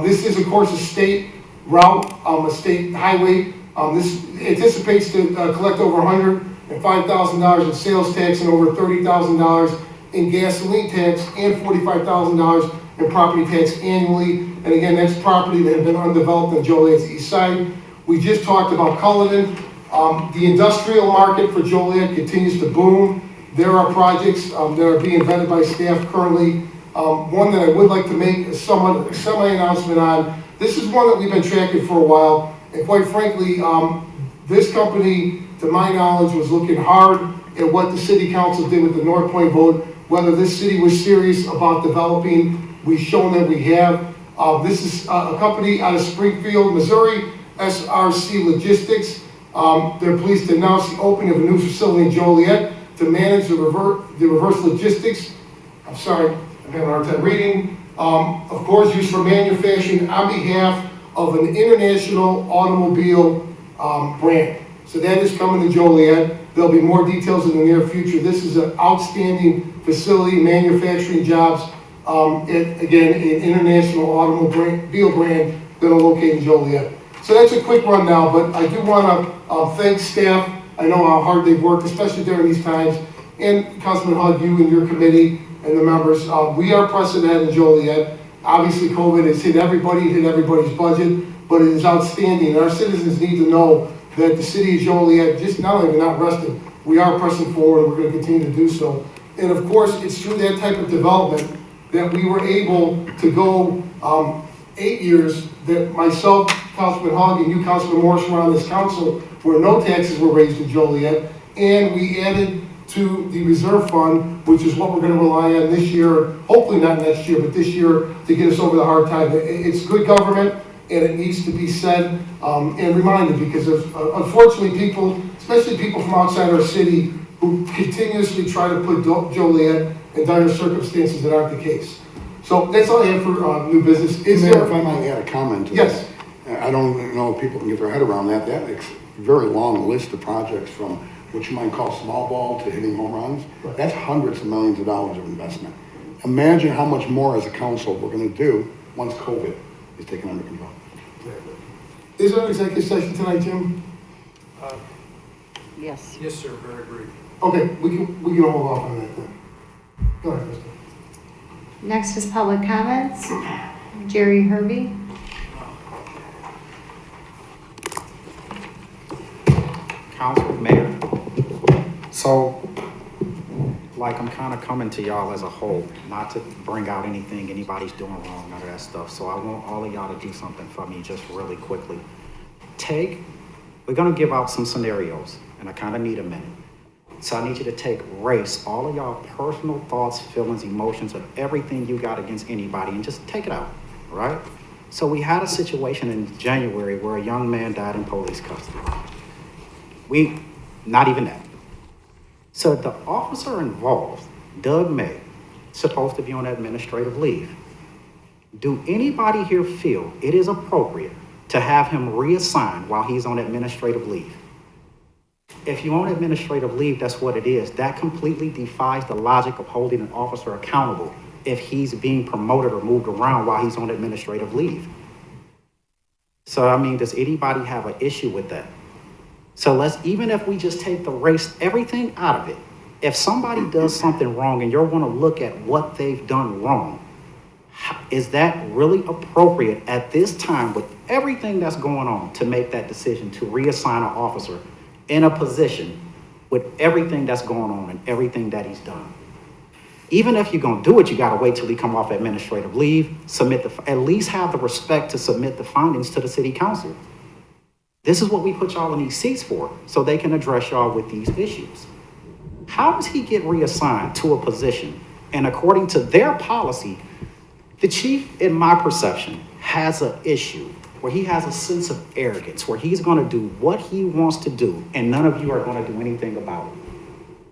This is, of course, a state route, a state highway. This anticipates to collect over $105,000 in sales tax and over $30,000 in gasoline tax and $45,000 in property tax annually. And again, that's property that had been undeveloped on Joliet's east side. We just talked about Cullinan. The industrial market for Joliet continues to boom. There are projects that are being vetted by staff currently. One that I would like to make a semi-announcement on. This is one that we've been tracking for a while. And quite frankly, this company, to my knowledge, was looking hard at what the city council did with the North Point vote, whether this city was serious about developing. We've shown that we have. This is a company out of Springfield, Missouri, SRC Logistics. They're pleased to announce the opening of a new facility in Joliet to manage the reverse logistics. I'm sorry, I'm having a hard time reading. Of course, used for manufacturing on behalf of an international automobile brand. So that is coming to Joliet. There'll be more details in the near future. This is an outstanding facility, manufacturing jobs. Again, an international automobile brand going to locate in Joliet. So that's a quick run now, but I do want to thank staff. I know how hard they've worked, especially during these times. And Councilman Hugg, you and your committee and the members. We are pressing ahead in Joliet. Obviously, COVID has hit everybody's budget, but it is outstanding. And our citizens need to know that the city of Joliet, just not only not resting, we are pressing forward and we're going to continue to do so. And of course, it's through that type of development that we were able to go 8 years that myself, Councilman Hogg, and you, Councilman Morris, were on this council where no taxes were raised in Joliet. And we added to the reserve fund, which is what we're going to rely on this year, hopefully not next year, but this year to get us over the hard time. It's good government, and it needs to be said and reminded because of, unfortunately, people, especially people from outside our city, who continuously try to put Joliet in dire circumstances that aren't the case. So that's all I have for new business. Mayor, if I might add a comment to Yes. that. I don't know if people can get their head around that. That makes a very long list of projects from what you might call small ball to hitting home runs. Right. That's hundreds of millions of dollars of investment. Imagine how much more as a council we're going to do once COVID is taken under control. Is there an executive session tonight, Jim? Yes. Yes, sir, very brief. Okay, we can hold off on that then. Go ahead, Krista. Next is public comments. Jerry Hervey. Council, Mayor. So, like, I'm kind of coming to y'all as a whole, not to bring out anything anybody's doing wrong, none of that stuff. So I want all of y'all to do something for me just really quickly. We're going to give out some scenarios, and I kind of need a minute. So I need you to erase all of y'all personal thoughts, feelings, emotions, of everything you got against anybody, and just take it out, all right? So we had a situation in January where a young man died in police custody. Not even that. So the officer involved, Doug May, supposed to be on administrative leave. Do anybody here feel it is appropriate to have him reassigned while he's on administrative leave? If you're on administrative leave, that's what it is. That completely defies the logic of holding an officer accountable if he's being promoted or moved around while he's on administrative leave. So, I mean, does anybody have an issue with that? So even if we just take the race, everything out of it, if somebody does something wrong and you're going to look at what they've done wrong, is that really appropriate at this time with everything that's going on to make that decision to reassign an officer in a position with everything that's going on and everything that he's done? Even if you're going to do it, you got to wait till he come off administrative leave, at least have the respect to submit the findings to the city council. This is what we put y'all in these seats for, so they can address y'all with these issues. How does he get reassigned to a position? And according to their policy, the chief, in my perception, has an issue where he has a sense of arrogance, where he's going to do what he wants to do, and none of you are going to do anything about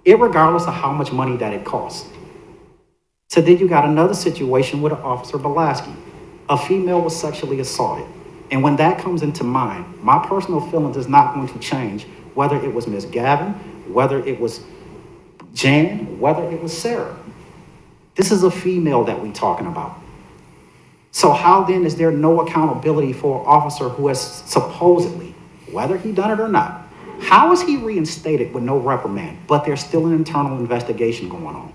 it, irregardless of how much money that it costs. So then you got another situation with Officer Belaski. A female was sexually assaulted. And when that comes into mind, my personal feelings is not going to change whether it was Ms. Gavin, whether it was Jan, whether it was Sarah. This is a female that we're talking about. So how then is there no accountability for an officer who has supposedly, whether he done it or not, how is he reinstated with no reprimand, but there's still an internal investigation going on?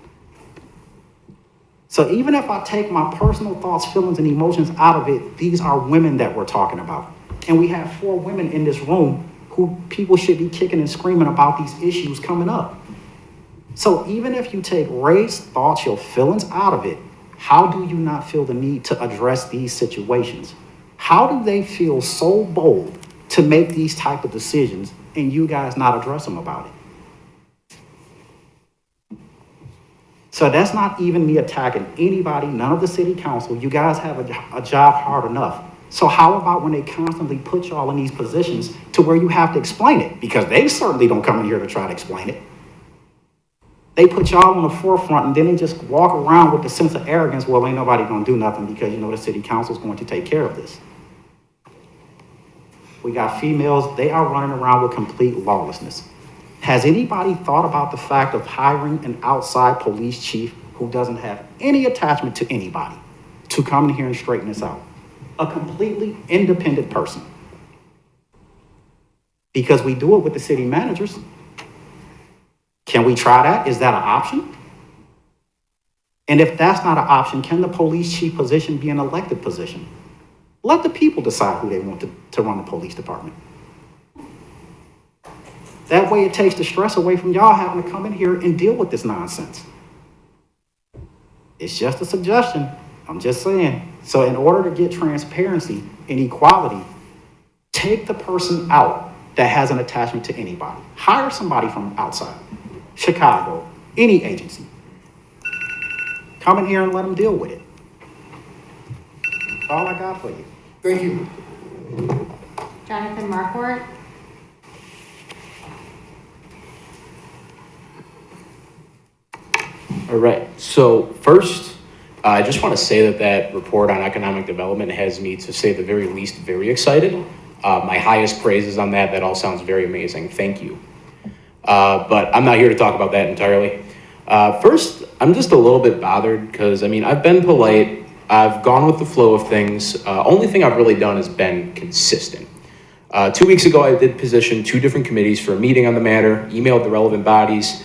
So even if I take my personal thoughts, feelings, and emotions out of it, these are women that we're talking about. And we have 4 women in this room who people should be kicking and screaming about these issues coming up. So even if you take race, thoughts, your feelings out of it, how do you not feel the need to address these situations? How do they feel so bold to make these type of decisions and you guys not address them about it? So that's not even me attacking anybody, none of the city council. You guys have a job hard enough. So how about when they constantly put y'all in these positions to where you have to explain it? Because they certainly don't come in here to try to explain it. They put y'all on the forefront and then they just walk around with the sense of arrogance, well, ain't nobody gonna do nothing because you know the city council is going to take care of this. We got females, they are running around with complete lawlessness. Has anybody thought about the fact of hiring an outside police chief who doesn't have any attachment to anybody to come in here and straighten this out? A completely independent person. Because we do it with the city managers. Can we try that? Is that an option? And if that's not an option, can the police chief position be an elected position? Let the people decide who they want to run the police department. That way it takes the stress away from y'all having to come in here and deal with this nonsense. It's just a suggestion. I'm just saying. So in order to get transparency and equality, take the person out that has an attachment to anybody. Hire somebody from outside, Chicago, any agency. Come in here and let them deal with it. That's all I got for you. Thank you. Jonathan Marquardt? All right, so first, I just want to say that report on economic development has me, to say the very least, very excited. My highest praises on that all sounds very amazing. Thank you. But I'm not here to talk about that entirely. First, I'm just a little bit bothered because, I mean, I've been polite. I've gone with the flow of things. Only thing I've really done is been consistent. 2 weeks ago, I did position 2 different committees for a meeting on the matter, emailed the relevant bodies,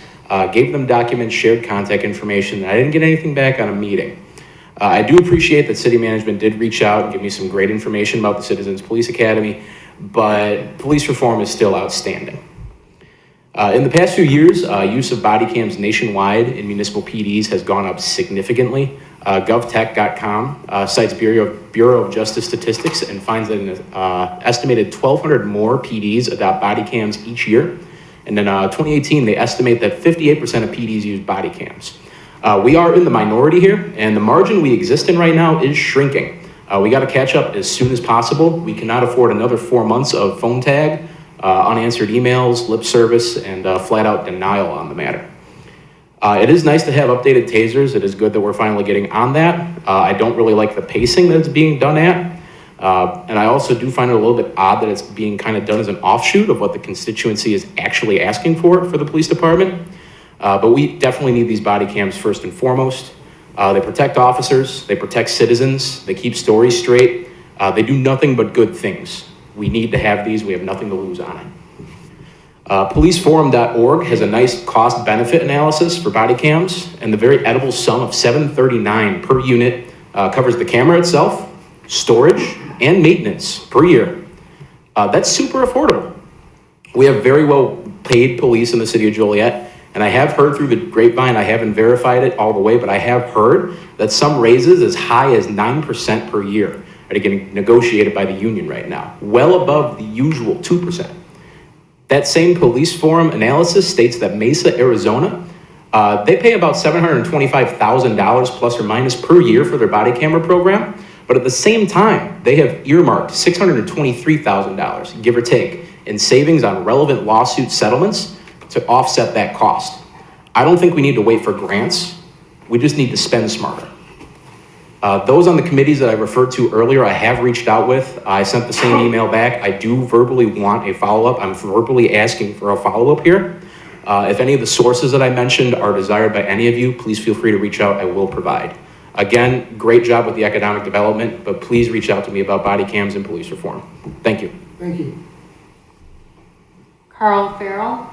gave them documents, shared contact information. I didn't get anything back on a meeting. I do appreciate that city management did reach out and give me some great information about the Citizens Police Academy, but police reform is still outstanding. In the past few years, use of body cams nationwide in municipal PDs has gone up significantly. GovTech.com cites Bureau of Justice Statistics and finds that an estimated 1,200 more PDs adopt body cams each year. And in 2018, they estimate that 58% of PDs use body cams. We are in the minority here, and the margin we exist in right now is shrinking. We got to catch up as soon as possible. We cannot afford another 4 months of phone tag, unanswered emails, lip service, and flat out denial on the matter. It is nice to have updated tasers. It is good that we're finally getting on that. I don't really like the pacing that it's being done at. And I also do find it a little bit odd that it's being kind of done as an offshoot of what the constituency is actually asking for the police department. But we definitely need these body cams first and foremost. They protect officers, they protect citizens, they keep stories straight. They do nothing but good things. We need to have these, we have nothing to lose on it. Policeforum.org has a nice cost-benefit analysis for body cams, and the very edible sum of $739 per unit covers the camera itself, storage, and maintenance per year. That's super affordable. We have very well-paid police in the city of Joliet, and I have heard through the grapevine, I haven't verified it all the way, but I have heard that some raises as high as 9% per year are getting negotiated by the union right now, well above the usual 2%. That same police forum analysis states that Mesa, Arizona, they pay about $725,000 plus or minus per year for their body camera program, but at the same time, they have earmarked $623,000, give or take, in savings on relevant lawsuit settlements to offset that cost. I don't think we need to wait for grants. We just need to spend smarter. Those on the committees that I referred to earlier, I have reached out with. I sent the same email back. I do verbally want a follow-up. I'm verbally asking for a follow-up here. If any of the sources that I mentioned are desired by any of you, please feel free to reach out. I will provide. Again, great job with the economic development, but please reach out to me about body cams and police reform. Thank you. Thank you. Carl Farrell.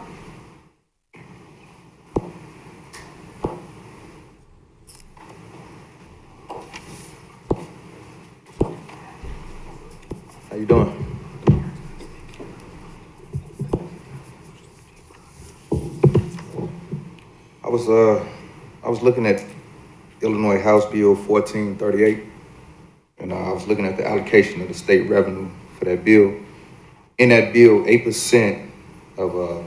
How you doing? I was looking at Illinois House Bill 1438, and I was looking at the allocation of the state revenue for that bill. In that bill, 8% of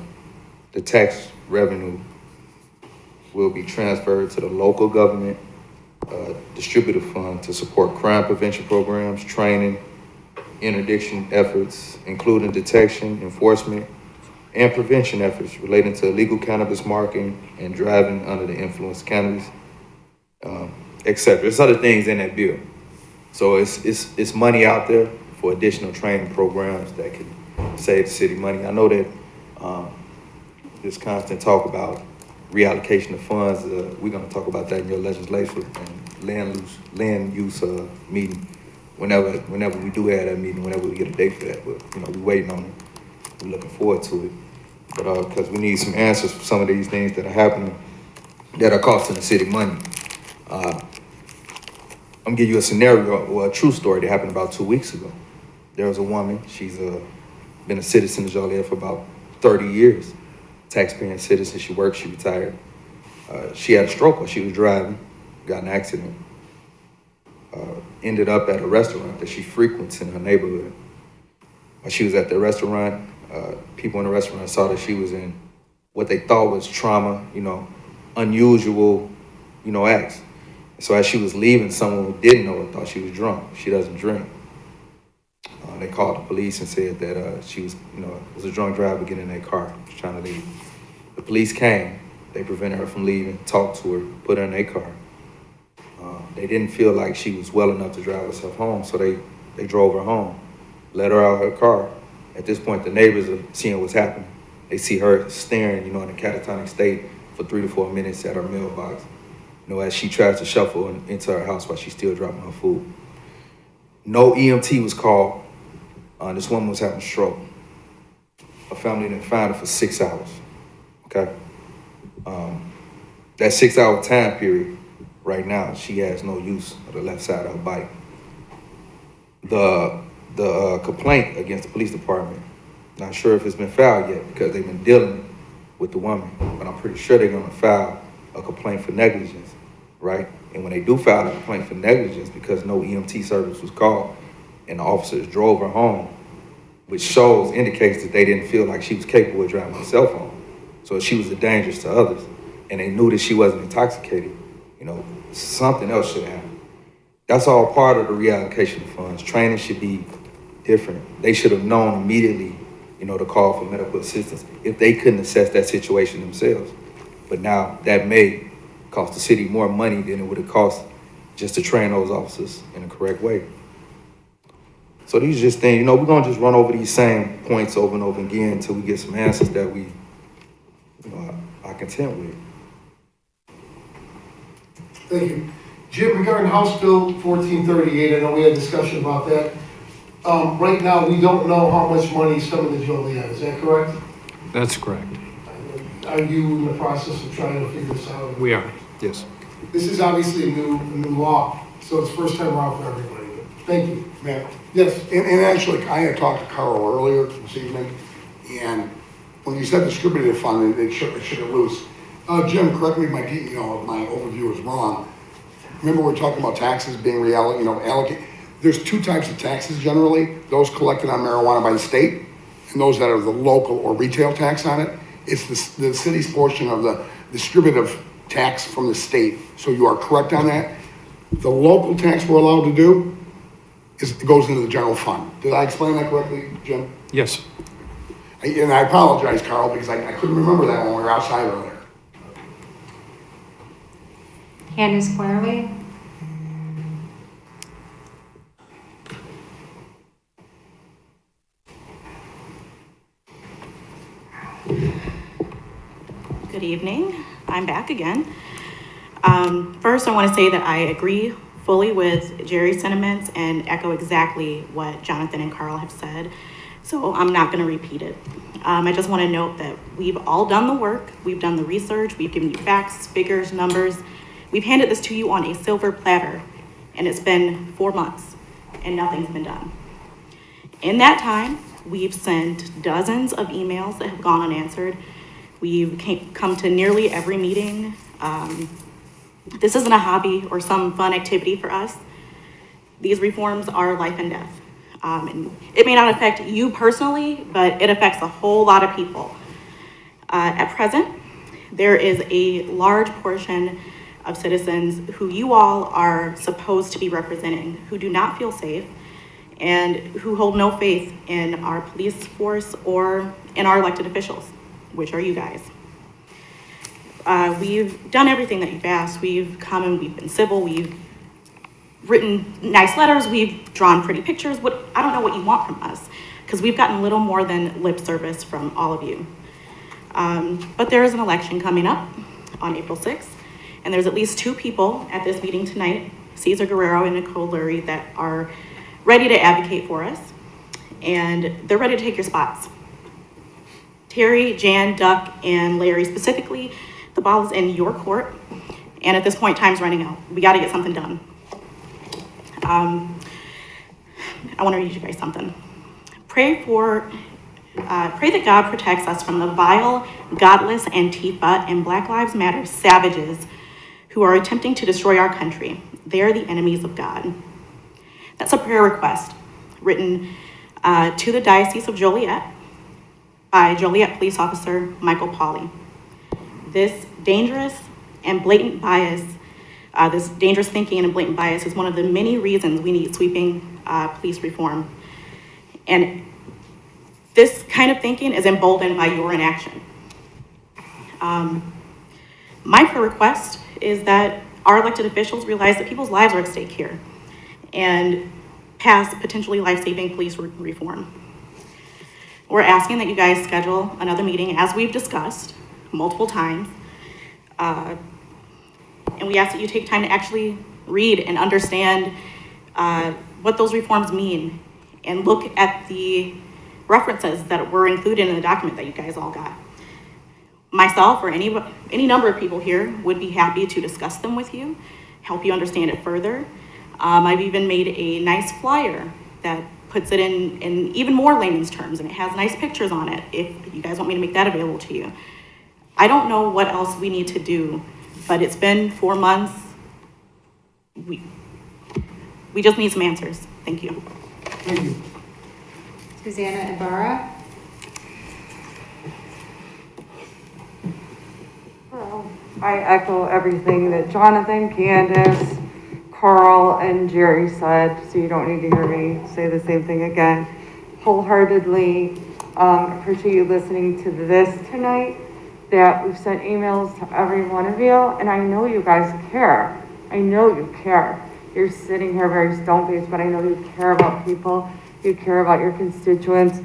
the tax revenue will be transferred to the local government distributive fund to support crime prevention programs, training, interdiction efforts, including detection, enforcement, and prevention efforts relating to illegal cannabis marketing and driving under the influence of cannabis, etc. There's other things in that bill. So it's money out there for additional training programs that can save the city money. I know that there's constant talk about reallocation of funds. We're going to talk about that in your legislature and land use meeting. Whenever we do have that meeting, whenever we get a date for that, but we're waiting on it. We're looking forward to it, but because we need some answers for some of these things that are happening that are costing the city money. I'm gonna give you a scenario or a true story that happened about 2 weeks ago. There was a woman. She's been a citizen of Joliet for about 30 years, taxpaying citizen. She worked. She retired. She had a stroke while she was driving. Got in an accident. Ended up at a restaurant that she frequents in her neighborhood. While she was at the restaurant, people in the restaurant saw that she was in what they thought was trauma, unusual, acts. So as she was leaving, someone who didn't know her thought she was drunk. She doesn't drink. They called the police and said that she was, was a drunk driver getting in their car, was trying to leave. The police came. They prevented her from leaving, talked to her, put her in their car. They didn't feel like she was well enough to drive herself home, so they drove her home, let her out of her car. At this point, the neighbors are seeing what's happening. They see her staring, in a catatonic state for 3 to 4 minutes at her mailbox, as she tries to shuffle into her house while she's still dropping her food. No EMT was called. This woman was having a stroke. Her family didn't find her for 6 hours, okay? That 6-hour time period, right now, she has no use of the left side of her bike. The complaint against the police department, not sure if it's been filed yet because they've been dealing with the woman, but I'm pretty sure they're gonna file a complaint for negligence, right? And when they do file a complaint for negligence because no EMT service was called and the officers drove her home, which indicates that they didn't feel like she was capable of driving herself home. So she was a danger to others and they knew that she wasn't intoxicated, something else should happen. That's all part of the reallocation of funds. Training should be different. They should have known immediately, to call for medical assistance if they couldn't assess that situation themselves. But now that may cost the city more money than it would have cost just to train those officers in a correct way. So these are just things, we're gonna just run over these same points over and over again until we get some answers that we, are content with. Thank you. Jim, regarding House Bill 1438, I know we had a discussion about that. Right now, we don't know how much money is coming to Joliet, is that correct? That's correct. Are you in the process of trying to figure this out? We are, yes. This is obviously a new law, so it's first time around for everybody. Thank you. Matt? Yes. And actually, I had talked to Carl earlier this evening, and when you said distributed fund, it shook it loose. Jim, correct me if my overview is wrong. Remember, we're talking about taxes being allocated. There's two types of taxes generally, those collected on marijuana by the state, and those that are the local or retail tax on it. It's the city's portion of the distributive tax from the state. So you are correct on that. The local tax we're allowed to do it goes into the general fund. Did I explain that correctly, Jim? Yes. And I apologize, Carl, because I couldn't remember that when we were outside earlier. Candace Querley? Good evening. I'm back again. First, I want to say that I agree fully with Jerry's sentiments and echo exactly what Jonathan and Carl have said. So I'm not going to repeat it. I just want to note that we've all done the work. We've done the research. We've given you facts, figures, numbers. We've handed this to you on a silver platter, and it's been 4 months, and nothing's been done. In that time, we've sent dozens of emails that have gone unanswered. We've come to nearly every meeting. This isn't a hobby or some fun activity for us. These reforms are life and death. And it may not affect you personally, but it affects a whole lot of people. At present, there is a large portion of citizens who you all are supposed to be representing who do not feel safe and who hold no faith in our police force or in our elected officials, which are you guys. We've done everything that you've asked. We've come and we've been civil. We've written nice letters. We've drawn pretty pictures. I don't know what you want from us because we've gotten little more than lip service from all of you. But there is an election coming up on April 6th, and there's at least 2 people at this meeting tonight, Cesar Guerrero and Nicole Lurie, that are ready to advocate for us, and they're ready to take your spots. Terry, Jan, Duck, and Larry specifically, the ball is in your court, and at this point, time's running out. We got to get something done. I want to read you guys something. Pray that God protects us from the vile, godless Antifa and Black Lives Matter savages who are attempting to destroy our country. They are the enemies of God. That's a prayer request written to the Diocese of Joliet by Joliet Police Officer Michael Pauley. This dangerous and blatant bias, this dangerous thinking and blatant bias is one of the many reasons we need sweeping police reform. And this kind of thinking is emboldened by your inaction. My prayer request is that our elected officials realize that people's lives are at stake here and pass potentially life-saving police reform. We're asking that you guys schedule another meeting, as we've discussed multiple times, and we ask that you take time to actually read and understand what those reforms mean and look at the references that were included in the document that you guys all got. Myself or any number of people here would be happy to discuss them with you, help you understand it further. I've even made a nice flyer that puts it in even more layman's terms, and it has nice pictures on it if you guys want me to make that available to you. I don't know what else we need to do, but it's been 4 months. We just need some answers. Thank you. Thank you. Susanna Ibarra? I echo everything that Jonathan, Candace, Carl and Jerry said, so you don't need to hear me say the same thing again. Wholeheartedly, appreciate you listening to this tonight, that we've sent emails to every one of you, and I know you guys care. I know you care. You're sitting here very stone-faced, but I know you care about people. You care about your constituents.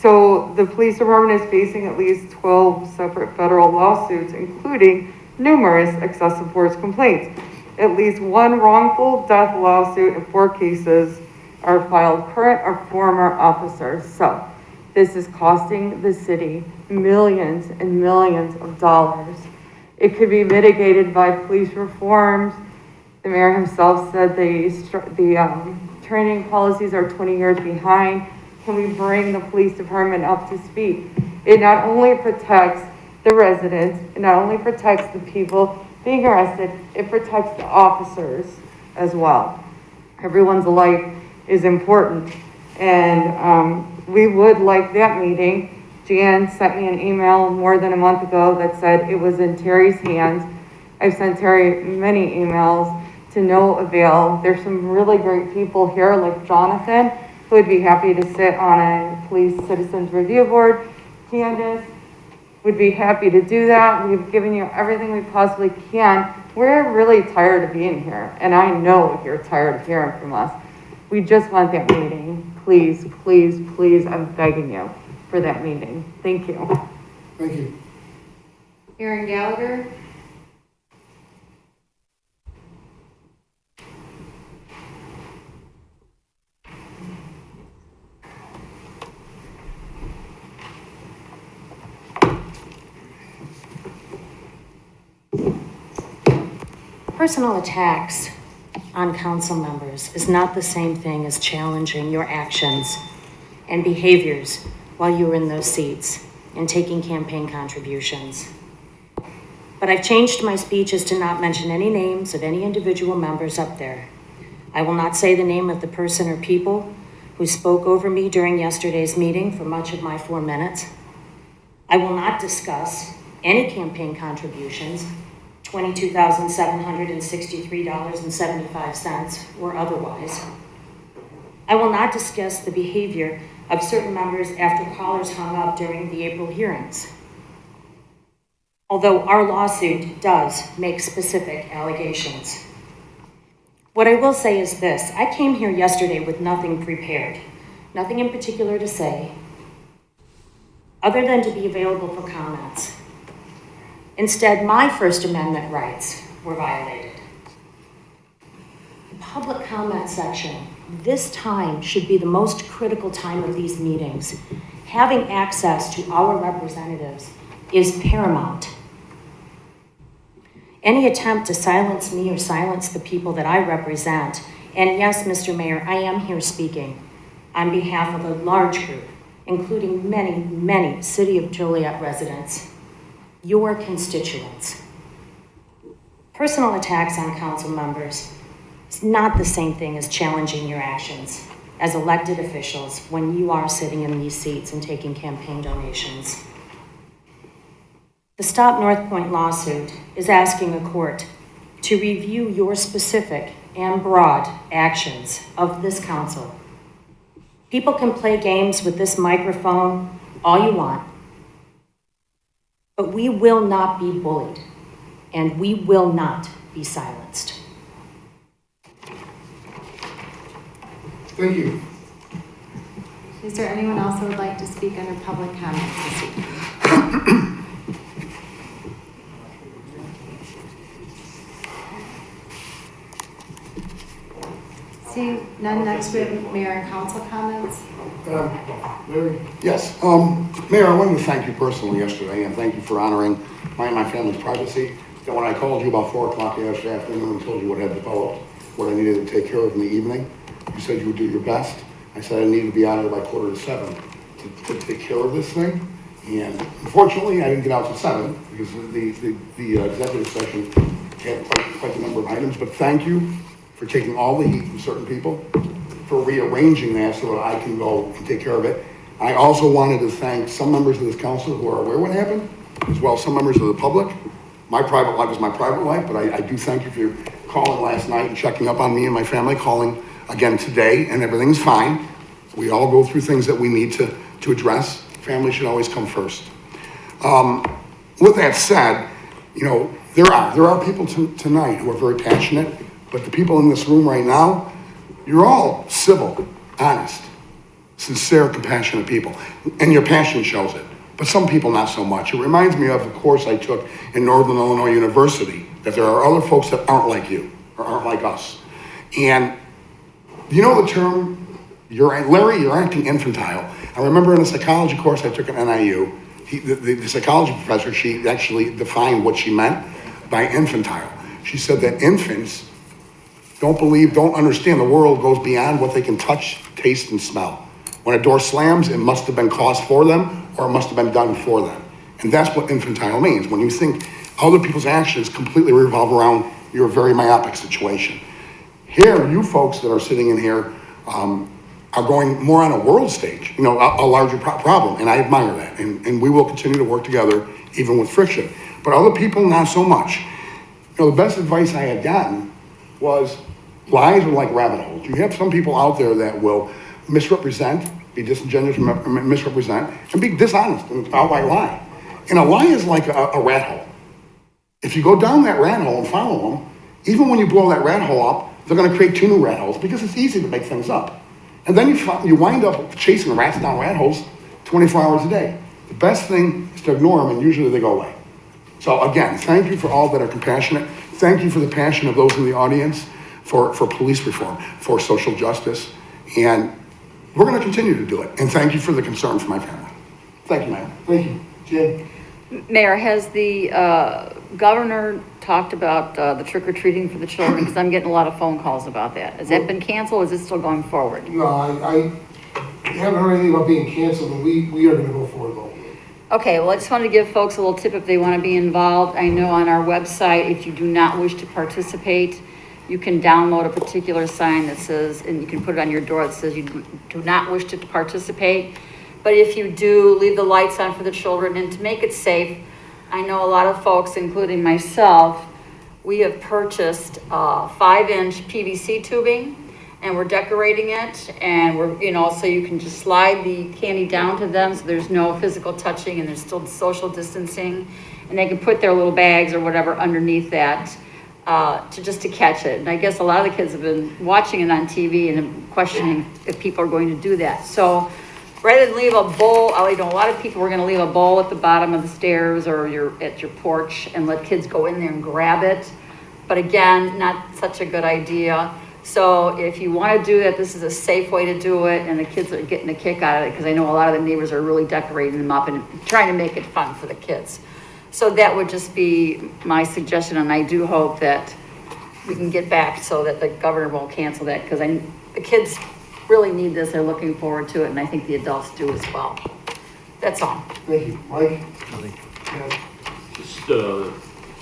So the police department is facing at least 12 separate federal lawsuits, including numerous excessive force complaints. At least one wrongful death lawsuit and 4 cases are filed current or former officers. So this is costing the city millions and millions of dollars. It could be mitigated by police reforms. The mayor himself said the training policies are 20 years behind. Can we bring the police department up to speed? It not only protects the residents, it not only protects the people being arrested, it protects the officers as well. Everyone's life is important. And we would like that meeting. Jan sent me an email more than a month ago that said it was in Terry's hands. I've sent Terry many emails to no avail. There's some really great people here like Jonathan, who would be happy to sit on a police citizens review board. Candace would be happy to do that. We've given you everything we possibly can. We're really tired of being here, and I know you're tired of hearing from us. We just want that meeting. Please, please, please, I'm begging you for that meeting. Thank you. Thank you. Aaron Gallagher? Personal attacks on council members is not the same thing as challenging your actions and behaviors while you were in those seats and taking campaign contributions. But I've changed my speeches to not mention any names of any individual members up there. I will not say the name of the person or people who spoke over me during yesterday's meeting for much of my 4 minutes. I will not discuss any campaign contributions, $22,763.75 or otherwise. I will not discuss the behavior of certain members after callers hung up during the April hearings. Although our lawsuit does make specific allegations. What I will say is this: I came here yesterday with nothing prepared, nothing in particular to say, other than to be available for comments. Instead, my First Amendment rights were violated. The public comment section, this time should be the most critical time of these meetings. Having access to our representatives is paramount. Any attempt to silence me or silence the people that I represent, and yes, Mr. Mayor, I am here speaking on behalf of a large group, including many, many City of Joliet residents, your constituents. Personal attacks on council members is not the same thing as challenging your actions as elected officials when you are sitting in these seats and taking campaign donations. The Stop North Point lawsuit is asking a court to review your specific and broad actions of this council. People can play games with this microphone all you want, but we will not be bullied, and we will not be silenced. Thank you. Is there anyone else who would like to speak under public comments this evening? See, none. Next, we have mayor and council comments. Larry? Yes, Mayor, I wanted to thank you personally yesterday, and thank you for honoring my and my family's privacy. That when I called you about 4 o'clock yesterday afternoon and told you what had developed, what I needed to take care of in the evening, you said you would do your best. I said I needed to be out of there by 6:45 to take care of this thing. And unfortunately, I didn't get out till 7 because the executive session had quite a number of items. But thank you for taking all the heat from certain people, for rearranging that so that I can go and take care of it. I also wanted to thank some members of this council who are aware what happened, as well as some members of the public. My private life is my private life, but I do thank you for calling last night and checking up on me and my family, calling again today, and everything's fine. We all go through things that we need to address. Family should always come first. With that said, you know, there are people tonight who are very passionate, but the people in this room right now, you're all civil, honest, sincere, compassionate people, and your passion shows it. But some people not so much. It reminds me of a course I took in Northern Illinois University, that there are other folks that aren't like you, or aren't like us. And you know the term, Larry, you're acting infantile. I remember in a psychology course I took at NIU, the psychology professor, she actually defined what she meant by infantile. She said that infants don't understand the world goes beyond what they can touch, taste, and smell. When a door slams, it must have been caused for them, or it must have been done for them. And that's what infantile means. When you think other people's actions completely revolve around your very myopic situation. Here, you folks that are sitting in here are going more on a world stage, you know, a larger problem, and I admire that. And we will continue to work together, even with friction. But other people, not so much. You know, the best advice I had gotten was lies are like rabbit holes. You have some people out there that will misrepresent, be disingenuous, misrepresent, and be dishonest and outright lie. And a lie is like a rat hole. If you go down that rat hole and follow them, even when you blow that rat hole up, they're going to create 2 new rat holes because it's easy to make things up. And then you wind up chasing rats down rat holes 24 hours a day. The best thing is to ignore them, and usually they go away. So again, thank you for all that are compassionate. Thank you for the passion of those in the audience for police reform, for social justice. And we're going to continue to do it. And thank you for the concern for my family. Thank you, Mayor. Thank you. Jim? Mayor, has the governor talked about the trick-or-treating for the children? Because I'm getting a lot of phone calls about that. Has that been canceled, or is it still going forward? No, I haven't heard anything about being canceled, and we are gonna go forward though. Okay, well, I just wanted to give folks a little tip if they want to be involved. I know on our website, if you do not wish to participate, you can download a particular sign that says, and you can put it on your door that says you do not wish to participate. But if you do, leave the lights on for the children. And to make it safe, I know a lot of folks, including myself, we have purchased 5-inch PVC tubing, and we're decorating it. And we're, you know, so you can just slide the candy down to them, so there's no physical touching and there's still social distancing. And they can put their little bags or whatever underneath that to catch it. And I guess a lot of the kids have been watching it on TV and questioning if people are going to do that. So rather than leave a bowl, I know a lot of people were going to leave a bowl at the bottom of the stairs or at your porch and let kids go in there and grab it. But again, not such a good idea. So if you want to do that, this is a safe way to do it, and the kids are getting a kick out of it because I know a lot of the neighbors are really decorating them up and trying to make it fun for the kids. So that would just be my suggestion, and I do hope that we can get back so that the governor won't cancel that, because the kids really need this. They're looking forward to it, and I think the adults do as well. That's all. Thank you. Mike? Just,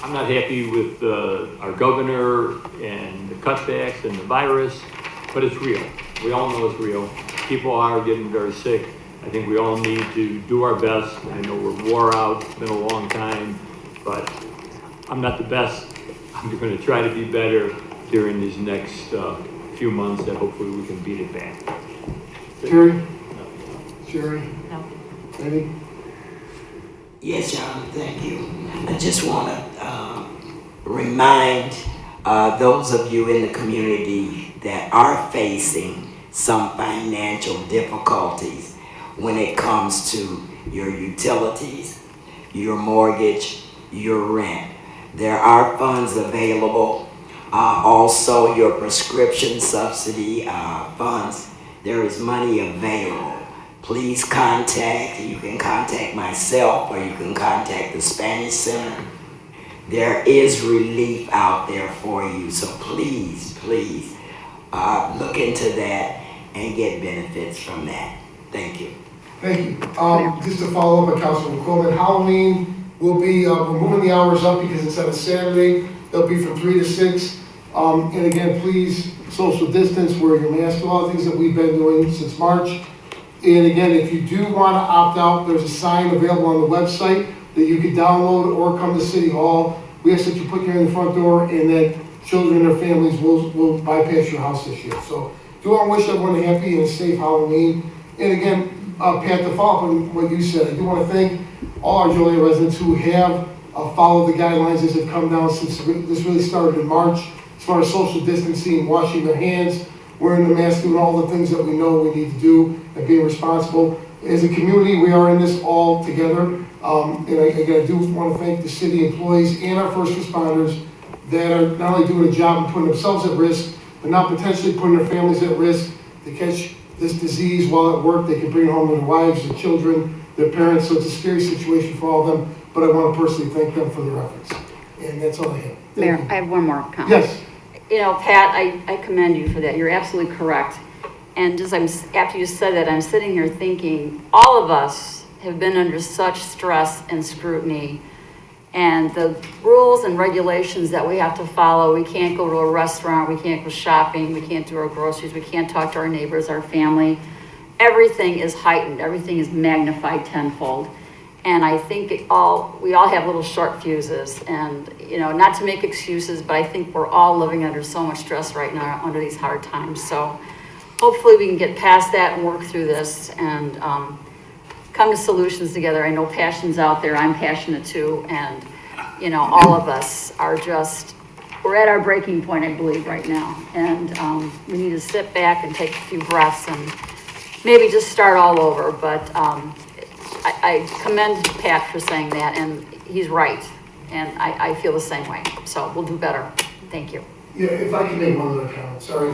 I'm not happy with our governor and the cutbacks and the virus, but it's real. We all know it's real. People are getting very sick. I think we all need to do our best. I know we're wore out. It's been a long time, but I'm not the best. I'm going to try to be better during these next few months, that hopefully we can beat it back. Sherry? Sherry? No. Eddie? Yes, John, thank you. I just want to remind those of you in the community that are facing some financial difficulties when it comes to your utilities, your mortgage, your rent. There are funds available. Also, your prescription subsidy funds. There is money available. Please you can contact myself, or you can contact the Spanish Center. There is relief out there for you, so please look into that and get benefits from that. Thank you. Thank you. Just to follow up on Councilman Coleman, Halloween will be, we're moving the hours up because it's on a Saturday. They'll be from 3 to 6. And again, please social distance, wear your mask, all the things that we've been doing since March. And again, if you do want to opt out, there's a sign available on the website that you can download or come to City Hall. We ask that you put your in the front door and that children and their families will bypass your house this year. So do want to wish everyone a happy and safe Halloween. And again, Pat, to follow up on what you said, I do want to thank all our Joliet residents who have followed the guidelines as have come down since this really started in March, as far as social distancing, washing their hands, wearing the mask, doing all the things that we know we need to do, and being responsible. As a community, we are in this all together. And I do want to thank the city employees and our first responders that are not only doing a job and putting themselves at risk, but now potentially putting their families at risk to catch this disease while at work. They can bring it home to their wives, their children, their parents. So it's a scary situation for all of them. But I want to personally thank them for their efforts. And that's all I have. Mayor, I have one more comment. Yes. You know, Pat, I commend you for that. You're absolutely correct. And after you said that, I'm sitting here thinking, all of us have been under such stress and scrutiny. And the rules and regulations that we have to follow, we can't go to a restaurant, we can't go shopping, we can't do our groceries, we can't talk to our neighbors, our family. Everything is heightened, everything is magnified tenfold. And I think we all have little short fuses, and, you know, not to make excuses, but I think we're all living under so much stress right now under these hard times. So hopefully we can get past that and work through this and come to solutions together. I know passion's out there, I'm passionate too, and, you know, all of us are we're at our breaking point, I believe, right now. And we need to sit back and take a few breaths and maybe just start all over. But I commend Pat for saying that, and he's right. And I feel the same way. So we'll do better. Thank you. Yeah, if I can make one other comment, sorry.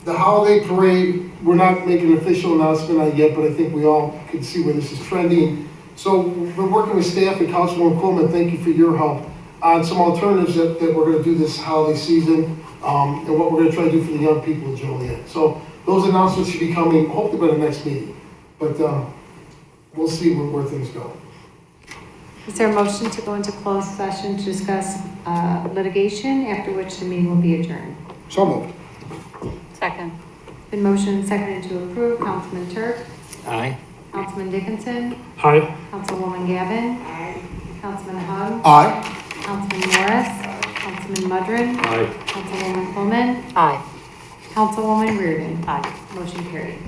The holiday parade, we're not making an official announcement on it yet, but I think we all can see where this is trending. So we're working with staff and Councilwoman Coleman, thank you for your help, on some alternatives that we're going to do this holiday season, and what we're going to try to do for the young people in Joliet. So those announcements should be coming hopefully by the next meeting. But we'll see where things go. Is there a motion to go into closed session to discuss litigation, after which the meeting will be adjourned? So moved. Second. Been motioned and seconded to approve. Councilman Turk. Aye. Councilman Dickinson. Aye. Councilwoman Gavin. Aye. Councilman Hung. Aye. Councilman Morris. Councilman Mudrin. Aye. Councilwoman Coleman. Aye. Councilwoman Reardon. Aye. Motion carried.